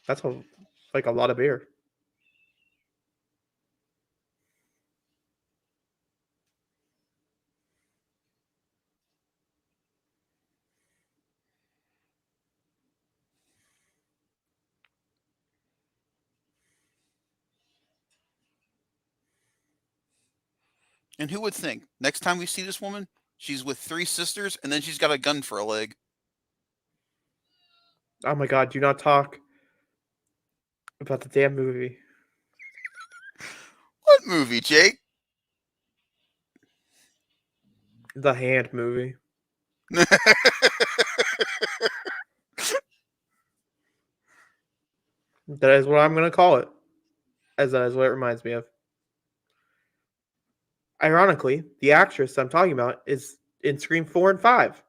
That's like a lot of beer. And who would think? Next time we see this woman, she's with 3 sisters, and then she's got a gun for a leg. Oh my god, do not talk about the damn movie. What movie, Jake? The Hand movie. That is what I'm going to call it, as that is what it reminds me of. Ironically, the actress I'm talking about is in Scream 4 and 5.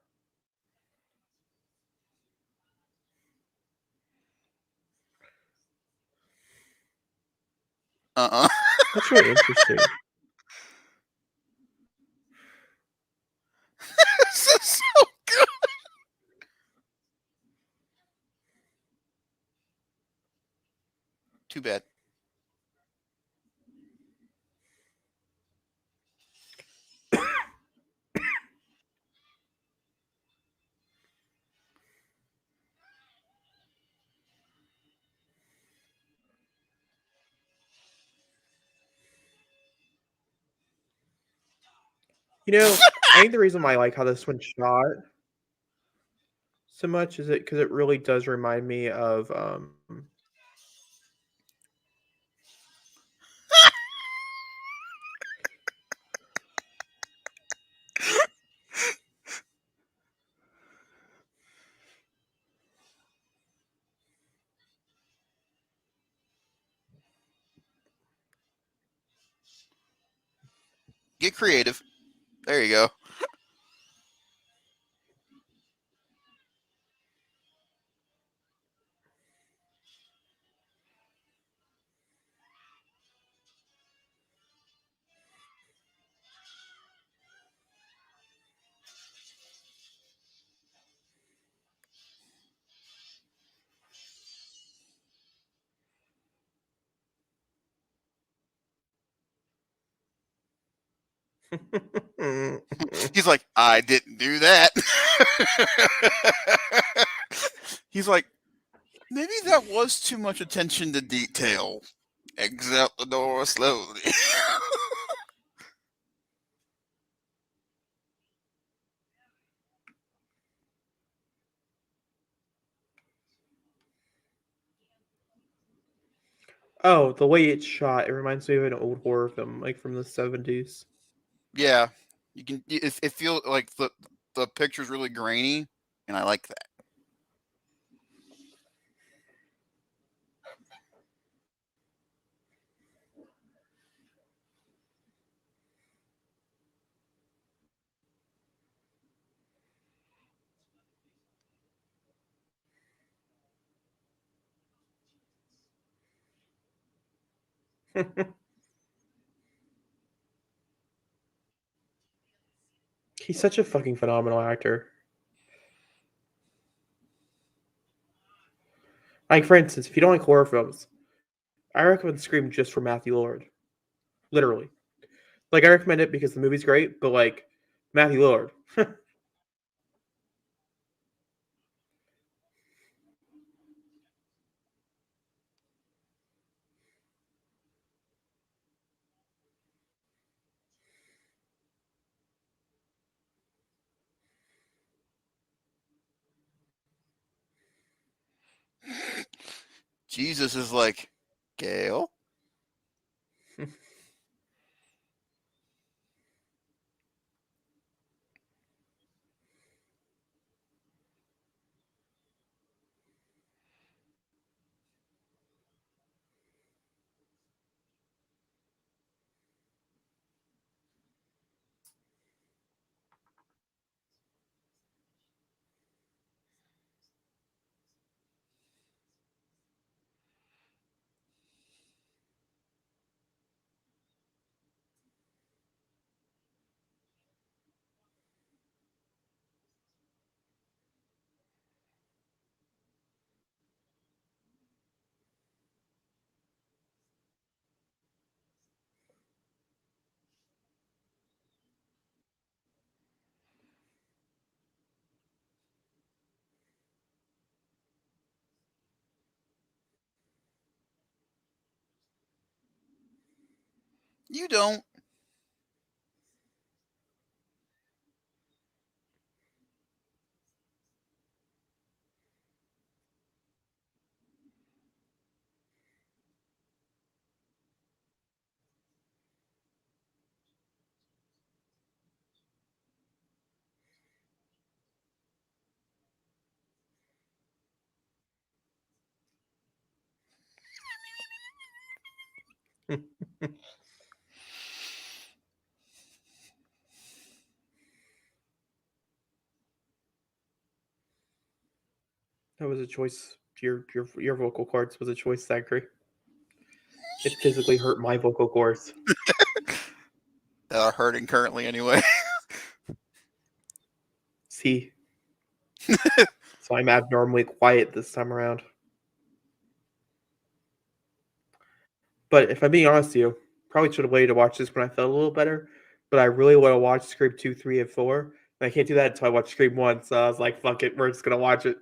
Uh-uh. That's really interesting. This is so good. Too bad. I think the reason why I like how this one's shot so much is because it really does remind me of Get creative. There you go. He's like, I didn't do that. He's like, maybe that was too much attention to detail. Exit the door slowly. Oh, the way it's shot, it reminds me of an old horror film, like from the 70s. Yeah, you can. It feels like the picture's really grainy, and I like that. He's such a fucking phenomenal actor. Like, for instance, if you don't like horror films, I recommend Scream just for Matthew Lillard. Literally. Like, I recommend it because the movie's great, but, like, Matthew Lillard. Jesus is like, Gail? You don't. That was a choice. Your vocal cords was a choice, Zachary. It physically hurt my vocal cords. That are hurting currently anyway. See? So I'm abnormally quiet this time around. But if I'm being honest with you, probably should have waited to watch this when I felt a little better. But I really want to watch Scream 2, 3, and 4. And I can't do that until I watch Scream 1. So I was like, fuck it, we're just going to watch it.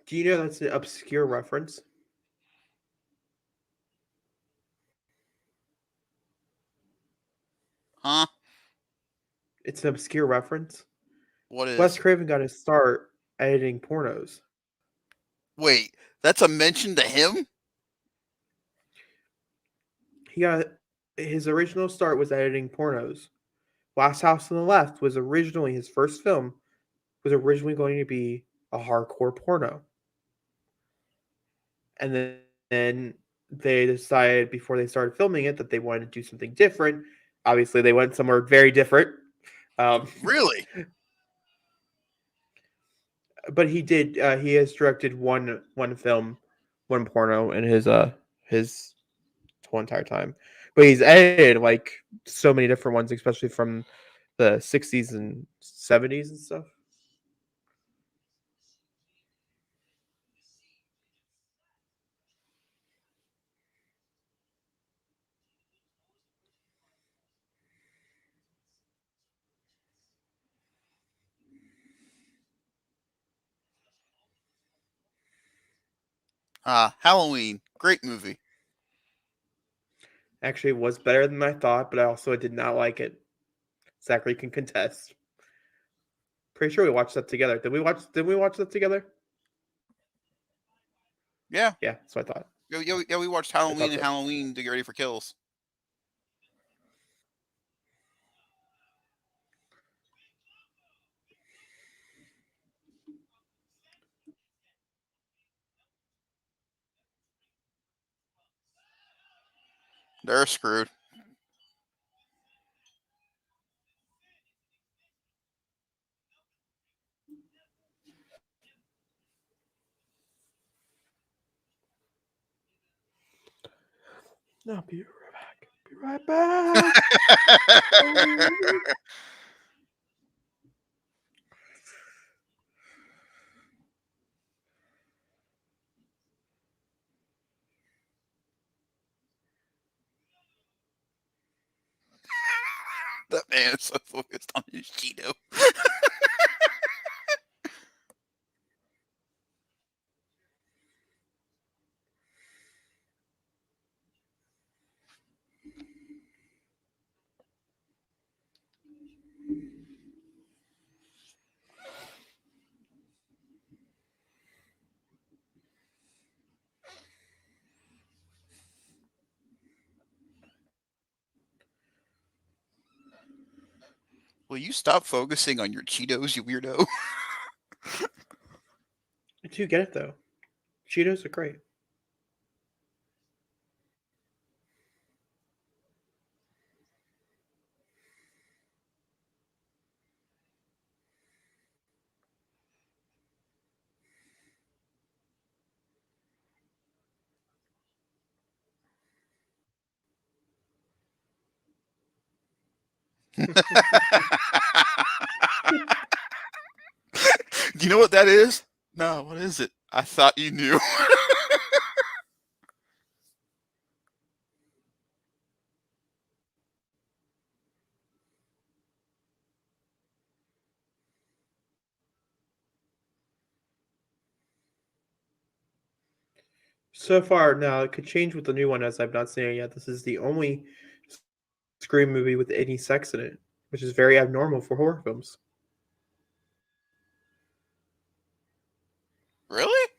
Do you know that's an obscure reference? Huh? It's an obscure reference. What is? Wes Craven got his start editing pornos. Wait, that's a mention to him? He got his original start was editing pornos. Last House on the Left was originally his first film, was originally going to be a hardcore porno. And then they decided before they started filming it that they wanted to do something different. Obviously, they went somewhere very different. Really? But he did. He has directed one film, one porno in his whole entire time. But he's edited like so many different ones, especially from the 60s and 70s and stuff. Halloween, great movie. Actually, it was better than I thought, but I also did not like it. Zachary can contest. Pretty sure we watched that together. Did we watch that together? Yeah. Yeah, that's what I thought. Yeah, we watched Halloween and Halloween to get ready for Kills. They're screwed. No, be right back. Be right back. That man is so focused on his Cheeto. Will you stop focusing on your Cheetos, you weirdo? I do get it though. Cheetos are great. Do you know what that is? No, what is it? I thought you knew. So far, now it could change with the new one as I've not seen it yet. This is the only Scream movie with any sex in it, which is very abnormal for horror films. Really?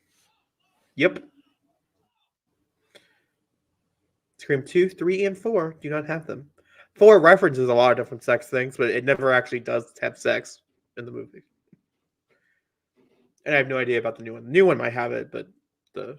Yep. Scream 2, 3, and 4 do not have them. 4 references a lot of different sex things, but it never actually does have sex in the movie. And I have no idea about the new one. The new one might have it, but the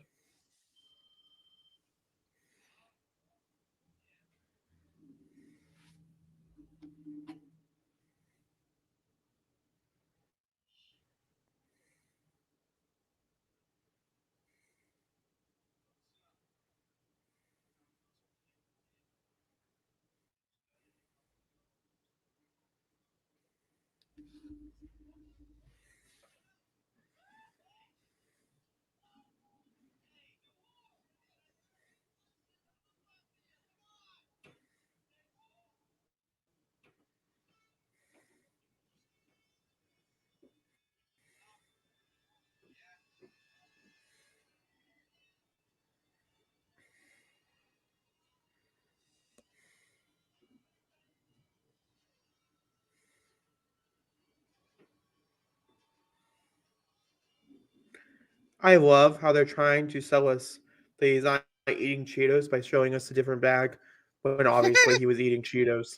I love how they're trying to sell us that he's not eating Cheetos by showing us a different bag when obviously he was eating Cheetos.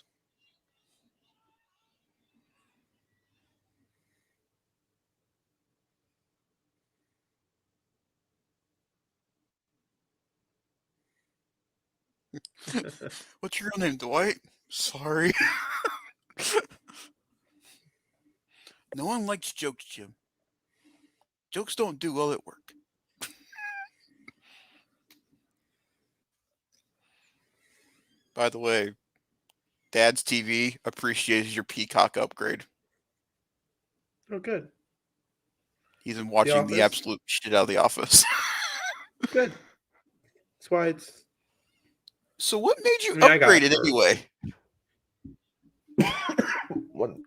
What's your real name, Dwight? Sorry. No one likes jokes, Jim. Jokes don't do well at work. By the way, Dad's TV appreciates your Peacock upgrade. Oh, good. He's been watching the absolute shit out of The Office. Good. That's why it's. So what made you upgrade it anyway? One.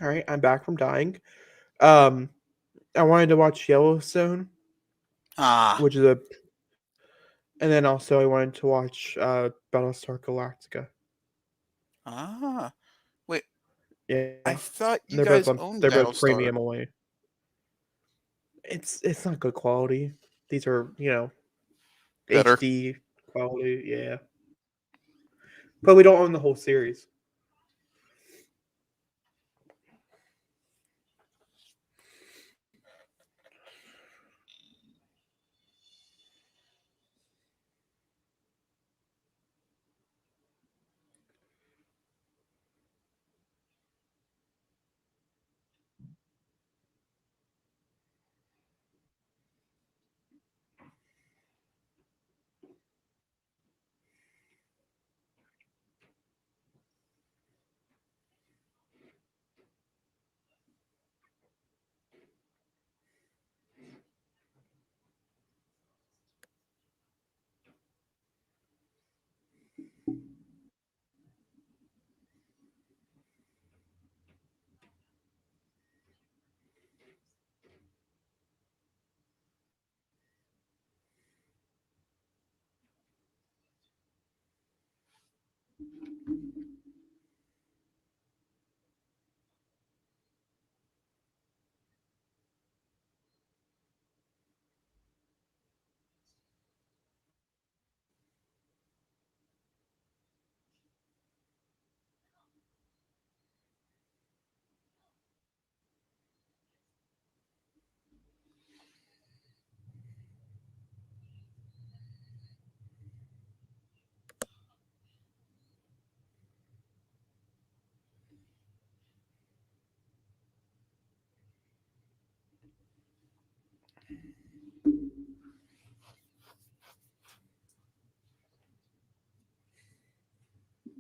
All right, I'm back from dying. Um, I wanted to watch Yellowstone, which is a, and then also I wanted to watch Battlestar Galactica. Wait, Yeah, I thought you they're both guys on. owned They're both Battlestar. premium away. It's not good quality. These are Better. HD quality. Yeah, but we don't own the whole series.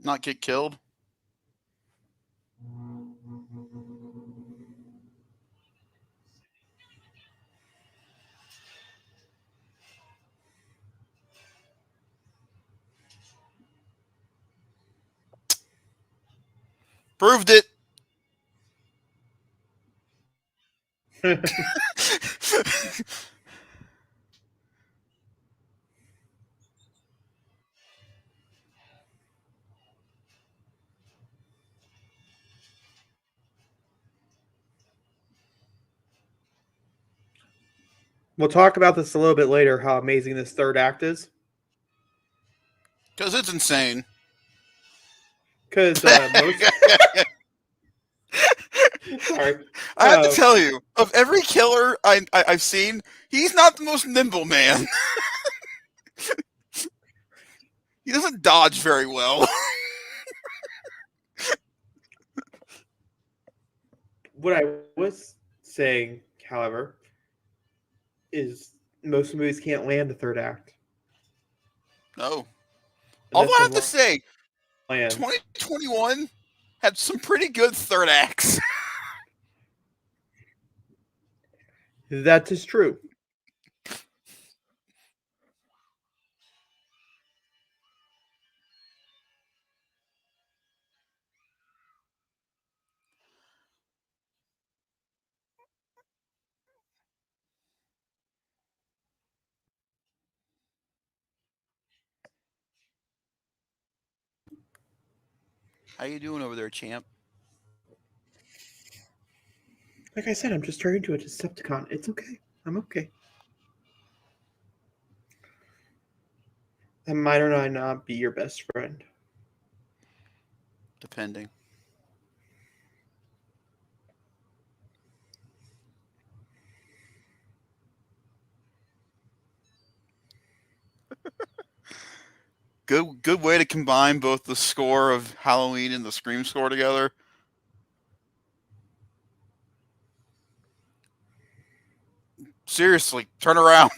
Not get killed. Proved it. We'll talk about this a little bit later. How amazing this third act is. Because it's insane. Because most. Sorry. I have to tell you, of every killer I've seen, he's not the most nimble man. He doesn't dodge very well. What I was saying, however, is most movies can't land the third act. No. And Although this I one have to say, lands. 2021 had some pretty good third acts. That is true. How you doing over there, champ? Like I said, I'm just turning into a Decepticon. It's okay. I'm okay. And might or might not be your best friend. Depending. Good way to combine both the score of Halloween and the Scream score together. Seriously, turn around.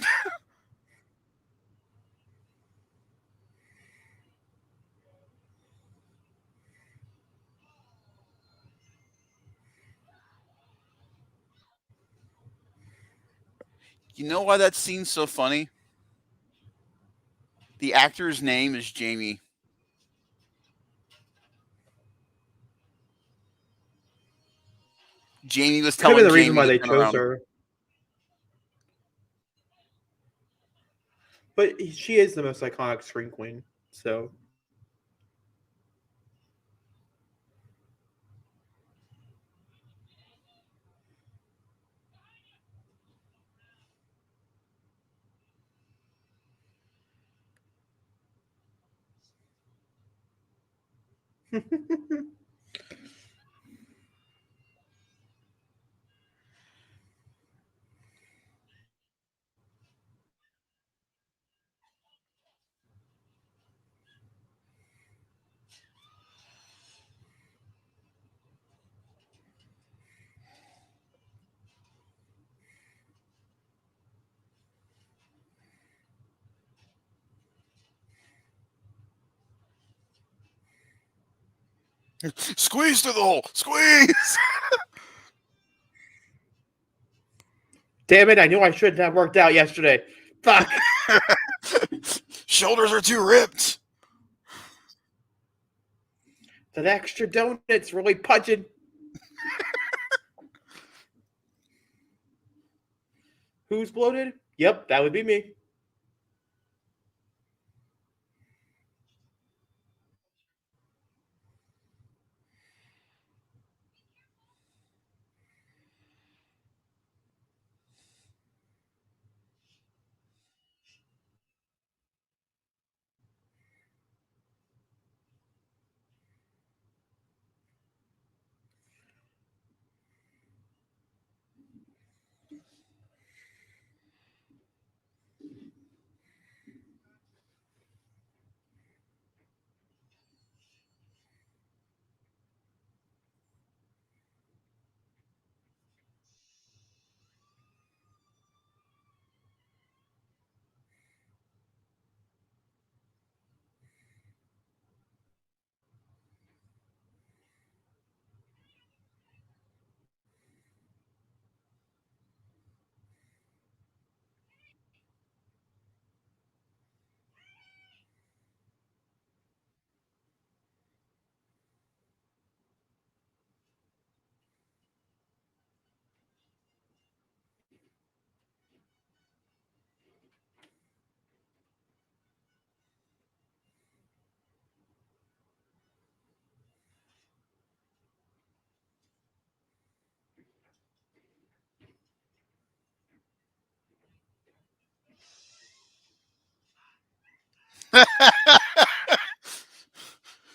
You know why that scene's so funny? The actor's name is Jamie. Jamie was Could telling be the Jamie reason why to they turn chose around. her. But she is the most iconic Scream Queen, so. Squeeze through the hole! Squeeze! Damn it, I knew I shouldn't have worked out yesterday. Fuck! Shoulders are too ripped! That extra donut's really punching. Who's bloated? Yep, that would be me.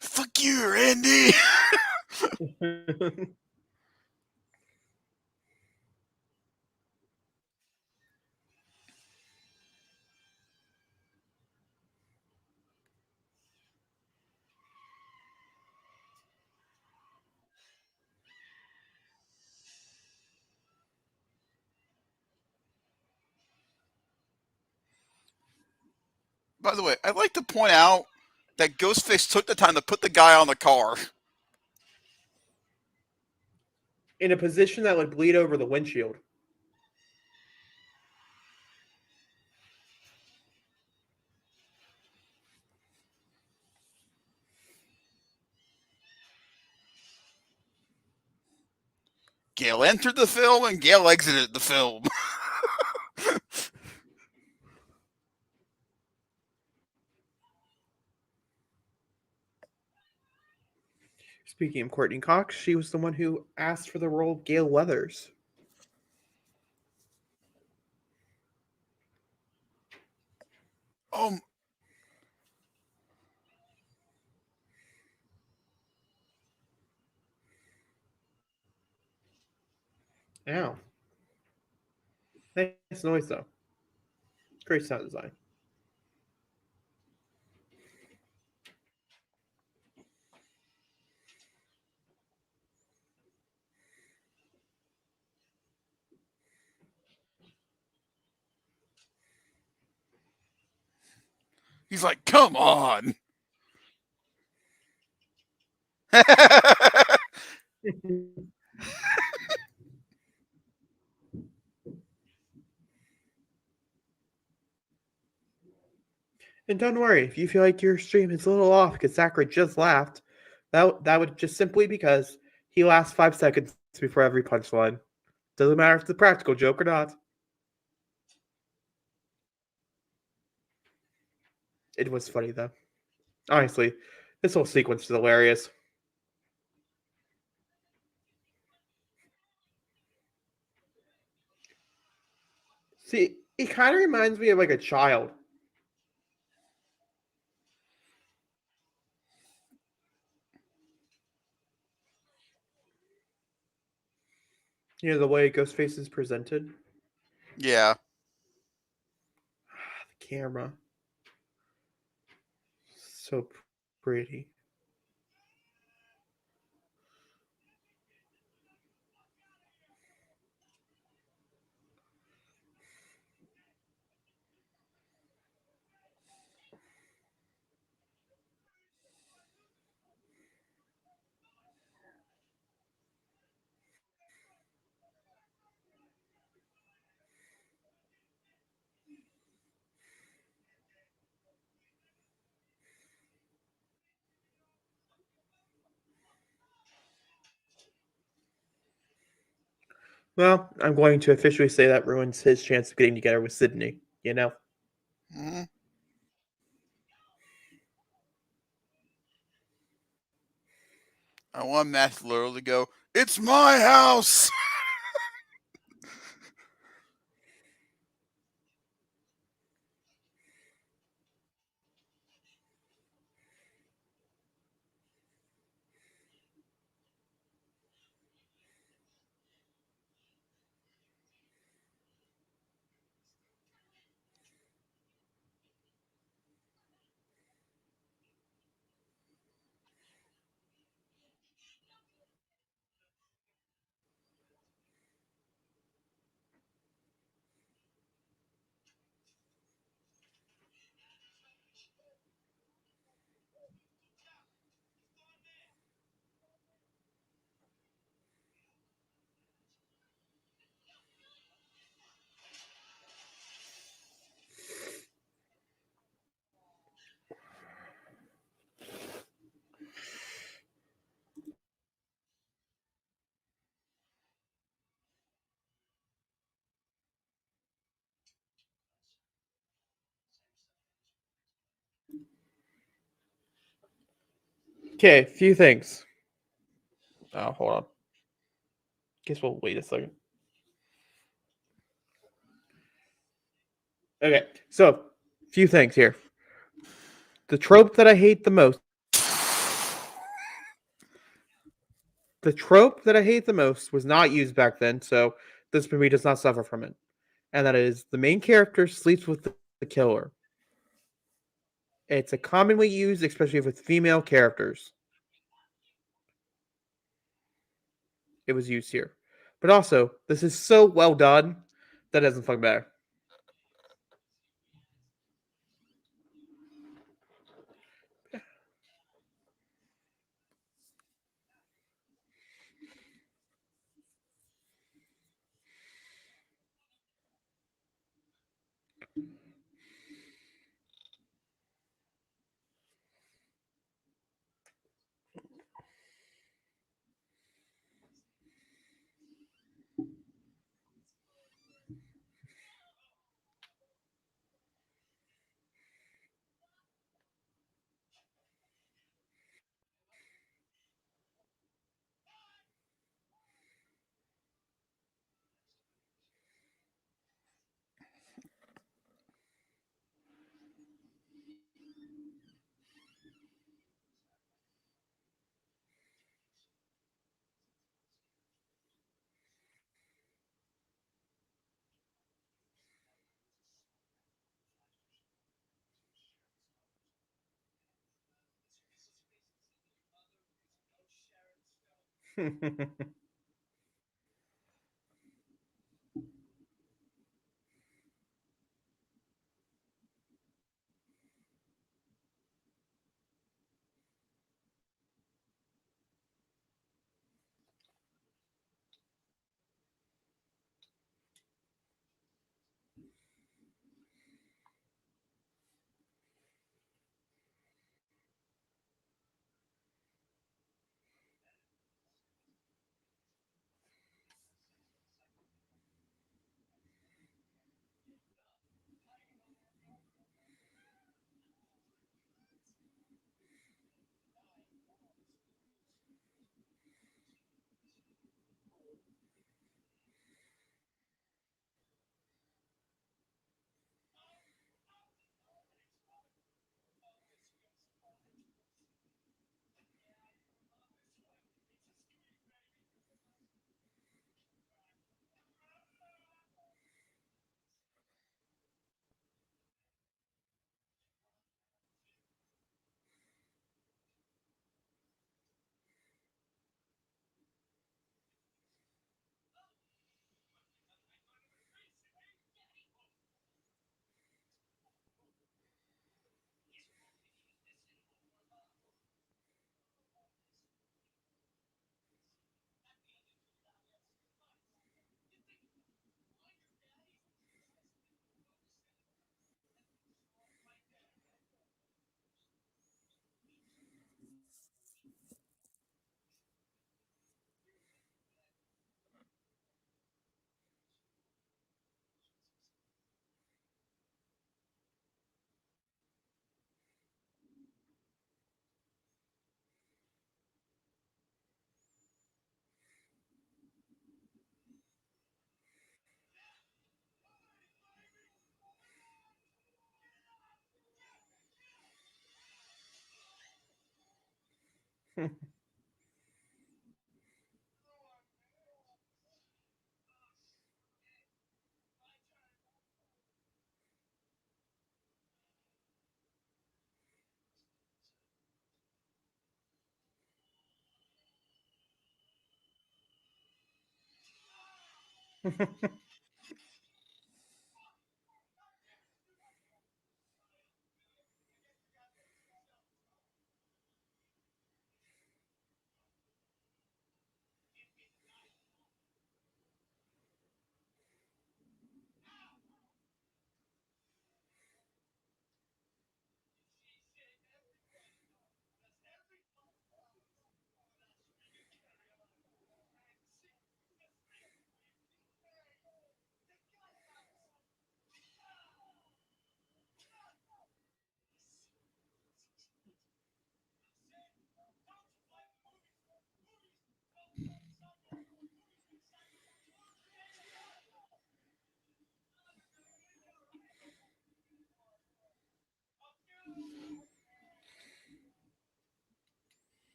Fuck you, Randy! By the way, I'd like to point out that Ghostface took the time to put the guy on the car. In a position that would bleed over the windshield. Gale entered the film and Gale exited the film. Speaking of Courtney Cox, she was the one who asked for the role of Gale Weathers. Ow. Nice noise, though. Great sound design. He's like, come on. And don't worry, if you feel like your stream is a little off because Zachary just laughed, that would just simply because he laughed 5 seconds It's before every punchline. Doesn't matter if it's a practical joke or not. It was funny though. Honestly, this whole sequence is hilarious. See, it kind of reminds me of like a child. You know, the way Ghostface is presented. Yeah. The camera. So pretty. Well, I'm going to officially say that ruins his chance of getting together with Sydney, you know? Mm-hmm. I want Matthew Lillard to go, "It's my house!" Okay, few things. Oh, hold on. Guess we'll wait a second. Okay, so few things here. The trope that I hate the most. The trope that I hate the most was not used back then, so this movie does not suffer from it. And that is the main character sleeps with the killer. It's a commonly used, especially with female characters. It was used here. But also, this is so well done that doesn't fucking matter.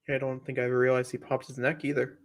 I don't think I realized he popped his neck either.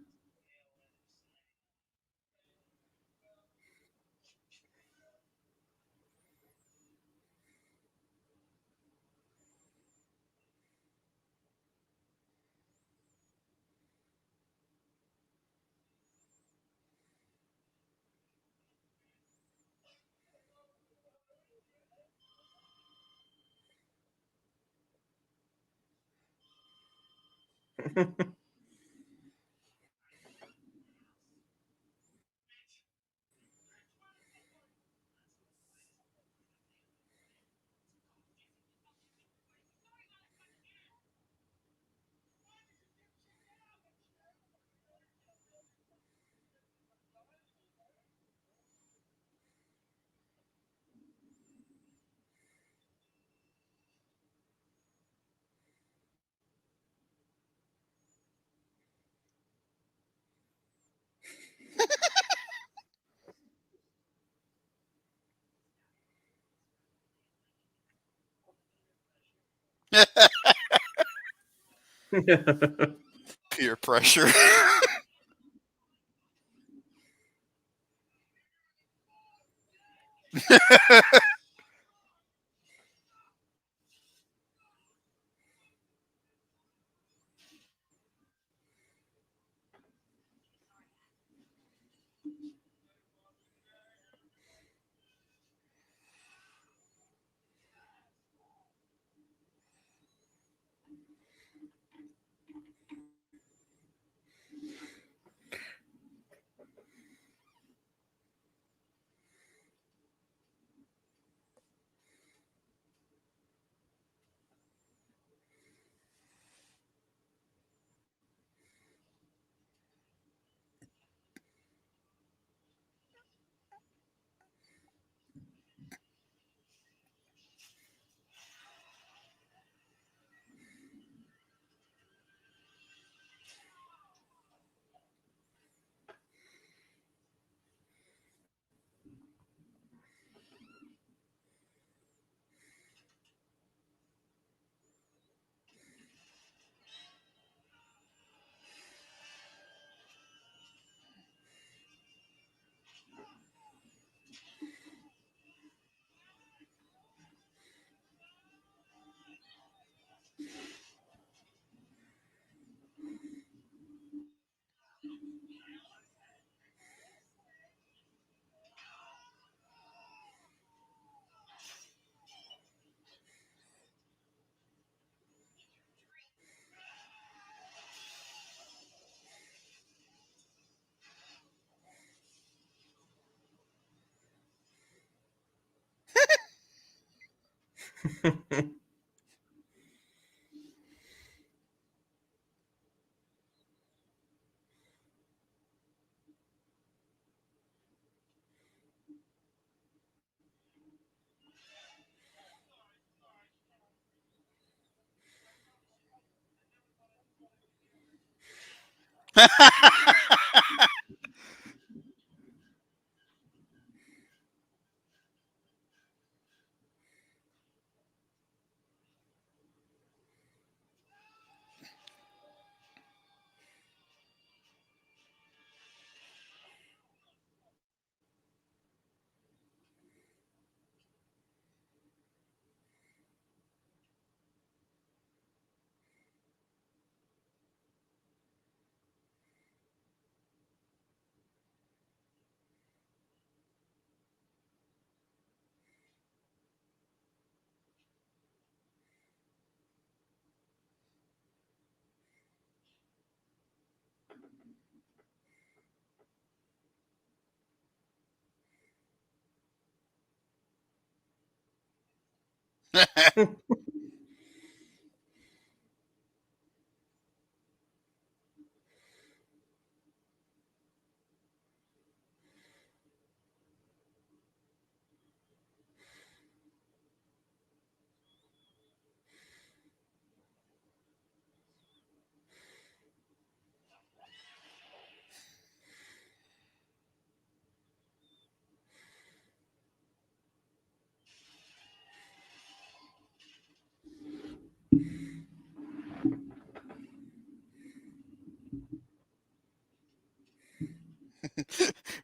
Peer pressure.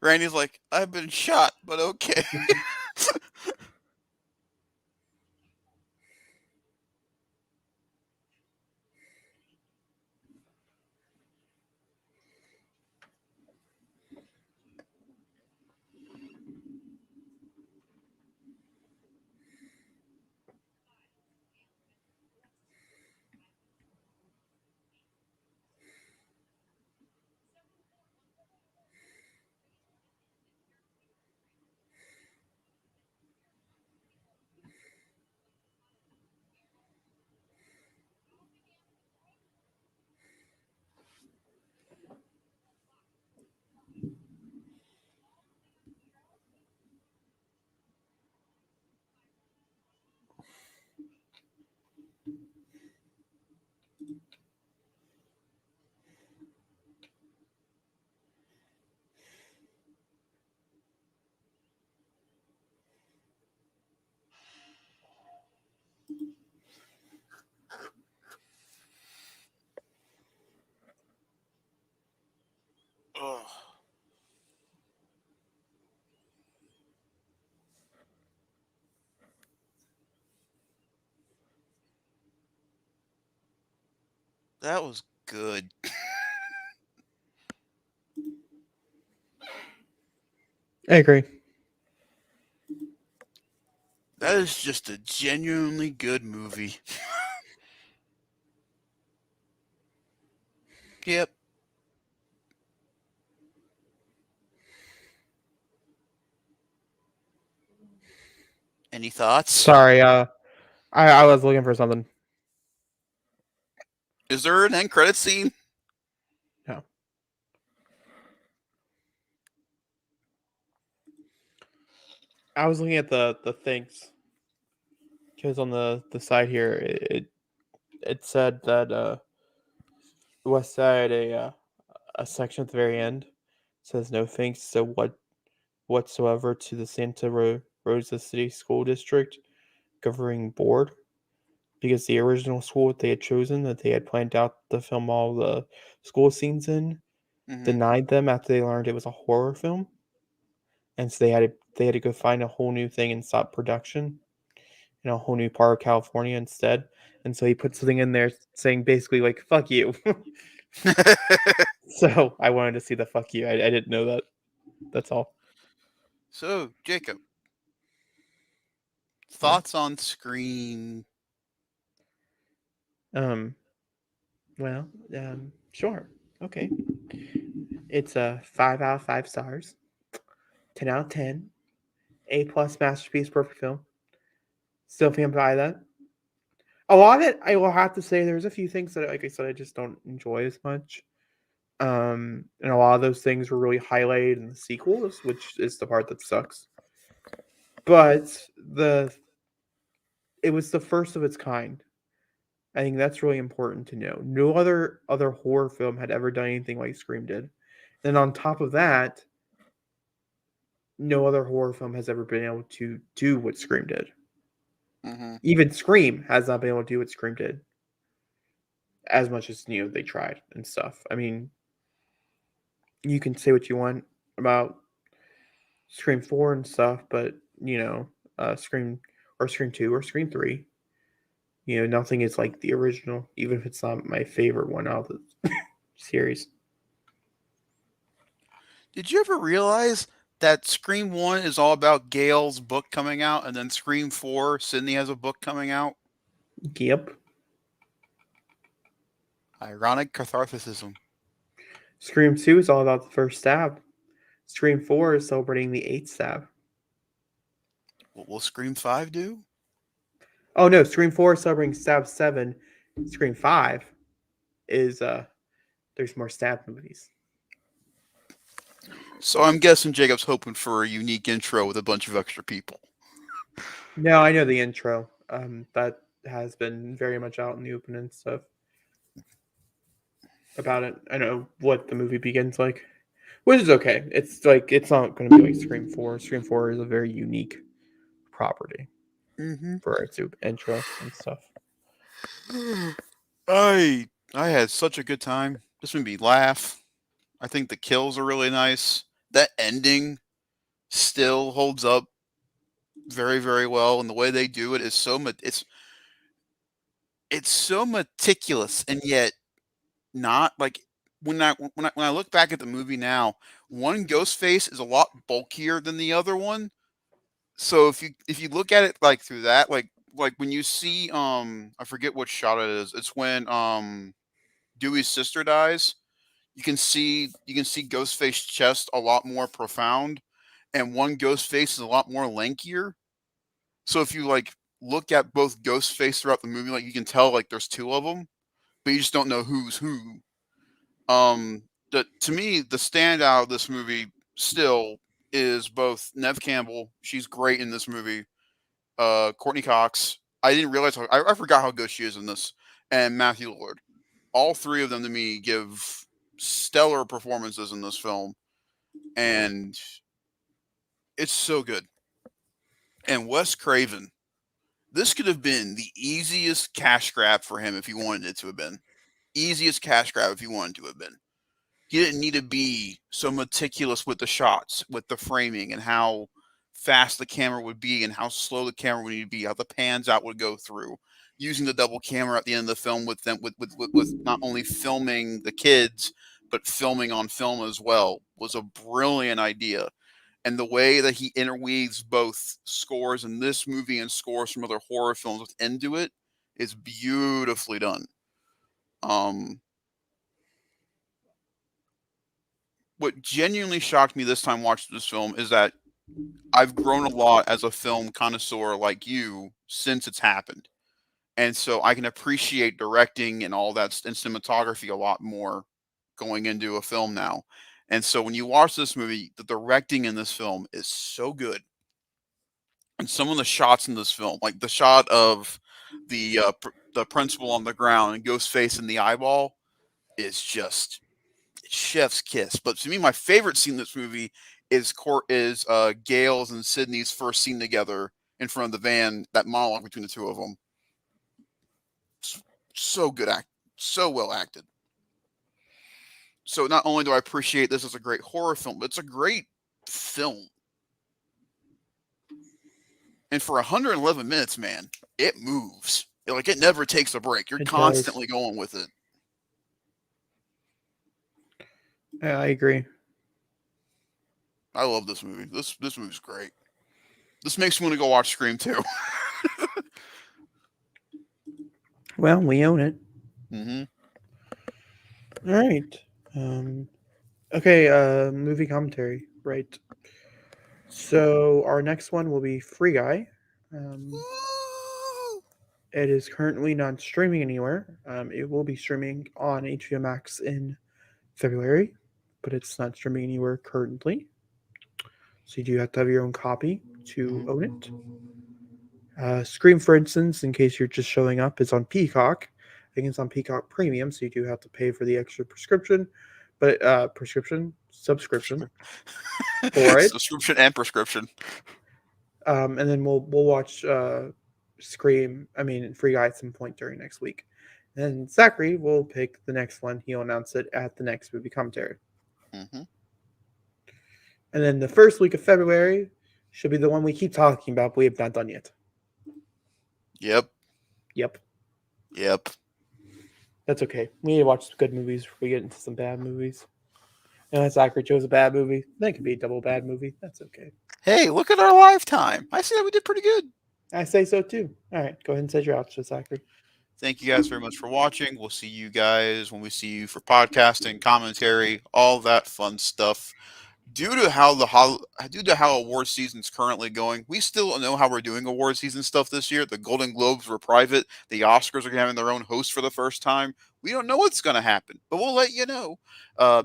Randy's like, I've been shot, but okay. Ugh. That was good. I agree. That is just a genuinely good movie. Yep. Any thoughts? Sorry, I was looking for something. Is there an end credit scene? No. I was looking at the things because on the side here it said that West Side a section at the very end says no thanks to whatsoever to the Rosa City School District governing board because the original school that they had chosen that they had planned out to film all the school scenes in denied them after they learned it was a horror film, and so they had to go find a whole new thing and stop production in a whole new part of California instead. And so he put something in there saying basically like "fuck you." So I wanted to see the "fuck you." I didn't know that. That's all. So, Jacob, Yeah. thoughts on Scream? Well, sure. Okay. It's a 5 out of 5 stars. 10 out of 10. A+ masterpiece, perfect film. Still can't buy that. A lot of it, I will have to say, there's a few things that, like I said, I just don't enjoy as much. And a lot of those things were really highlighted in the sequels, which is the part that sucks. But it was the first of its kind. I think that's really important to know. No other horror film had ever done anything like Scream did. And on top of that, no other horror film has ever been able to do what Scream did. Mm-hmm. Even Scream has not been able to do what Scream did, as much as they tried and stuff. I mean, you can say what you want about Scream 4 and stuff, but Scream or Scream 2 or Scream 3, nothing is like the original, even if it's not my favorite one out of the series. Did you ever realize that Scream 1 is all about Gail's book coming out, and then Scream 4, Sydney has a book coming out? Yep. Ironic catharticism. Scream 2 is all about the first stab. Scream 4 is celebrating the 8th stab. What will Scream 5 do? Oh no, Scream 4 is celebrating stab 7. Scream 5 is there's more stab movies. So I'm guessing Jacob's hoping for a unique intro with a bunch of extra people. No, I know the intro. That has been very much out in the open and stuff about it. I know what the movie begins like, which is okay. It's like it's not going to be like Scream 4. Scream 4 is a very unique property for its intro and stuff. I had such a good time. This made me laugh. I think the kills are really nice. That ending still holds up very, very well, and the way they do it is it's so meticulous, and yet not like when I look back at the movie now, one Ghostface is a lot bulkier than the other one. So if you look at it like through that, like when you see I forget what shot it is. It's when Dewey's sister dies. You can see Ghostface's chest a lot more profound, and one Ghostface is a lot more lankier. So if you like look at both Ghostface throughout the movie, like you can tell like there's two of them, but you just don't know who's who. To me, the standout of this movie still is both Nev Campbell. She's great in this movie. Courtney Cox. I didn't realize I forgot how good she is in this, and Matthew Lillard. All three of them to me give stellar performances in this film, and it's so good. And Wes Craven, this could have been the easiest cash grab for him if he wanted it to have been. Easiest cash grab if he wanted to have been. He didn't need to be so meticulous with the shots, with the framing, and how fast the camera would be and how slow the camera would need to be, how the pans out would go through. Using the double camera at the end of the film with them with not only filming the kids but filming on film as well was a brilliant idea. And the way that he interweaves both scores in this movie and scores from other horror films into it is beautifully done. What genuinely shocked me this time watching this film is that I've grown a lot as a film connoisseur like you since it's happened. And so I can appreciate directing and all that and cinematography a lot more going into a film now. And so when you watch this movie, the directing in this film is so good. And some of the shots in this film, like the shot of the principal on the ground and Ghostface in the eyeball, is just chef's kiss. But to me, my favorite scene in this movie is Gail's and Sydney's first scene together in front of the van. That monologue between the two of them, so good so well acted. So not only do I appreciate this as a great horror film, but it's a great film. And for 111 minutes, man, it moves. It never takes a break. You're constantly going with it. Yeah, I agree. I love this movie. This movie's great. This makes me want to go watch Scream 2. Well, we own it. Mm-hmm. All right. Okay, movie commentary, right. So our next one will be Free Guy. It is currently not streaming anywhere. It will be streaming on HBO Max in February, but it's not streaming anywhere currently. So you do have to have your own copy to own it. Scream, for instance, in case you're just showing up, is on Peacock. I think it's on Peacock Premium, so you do have to pay for the extra subscription for it. Subscription and prescription. And then we'll watch Scream. Free Guy at some point during next week. And then Zachary will pick the next one. He'll announce it at the next movie commentary. Mm-hmm. And then the first week of February should be the one we keep talking about, but we have not done yet. Yep. That's okay. We need to watch some good movies before we get into some bad movies. And Zachary chose a bad movie. That could be a double bad movie. That's okay. Hey, look at our lifetime. I see that we did pretty good. I say so too. All right, go ahead and set your outro, Zachary. Thank you guys very much for watching. We'll see you guys when we see you for podcasting, commentary, all that fun stuff. Due to how award season's currently going, we still don't know how we're doing award season stuff this year. The Golden Globes were private. The Oscars are having their own host for the first time. We don't know what's going to happen, but we'll let you know.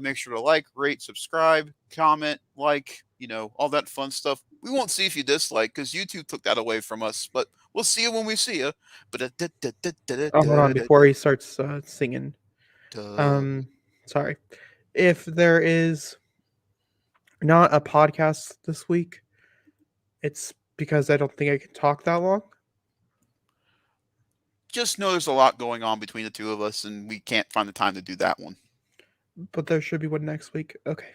Make sure to like, rate, subscribe, comment, all that fun stuff. We won't see if you dislike because YouTube took that away from us, but we'll see you when we see you. But hold on before he starts singing. Sorry. If there is not a podcast this week, it's because I don't think I can talk that long. Just know there's a lot going on between the two of us, and we can't find the time to do that one. But there should be one next week. Okay.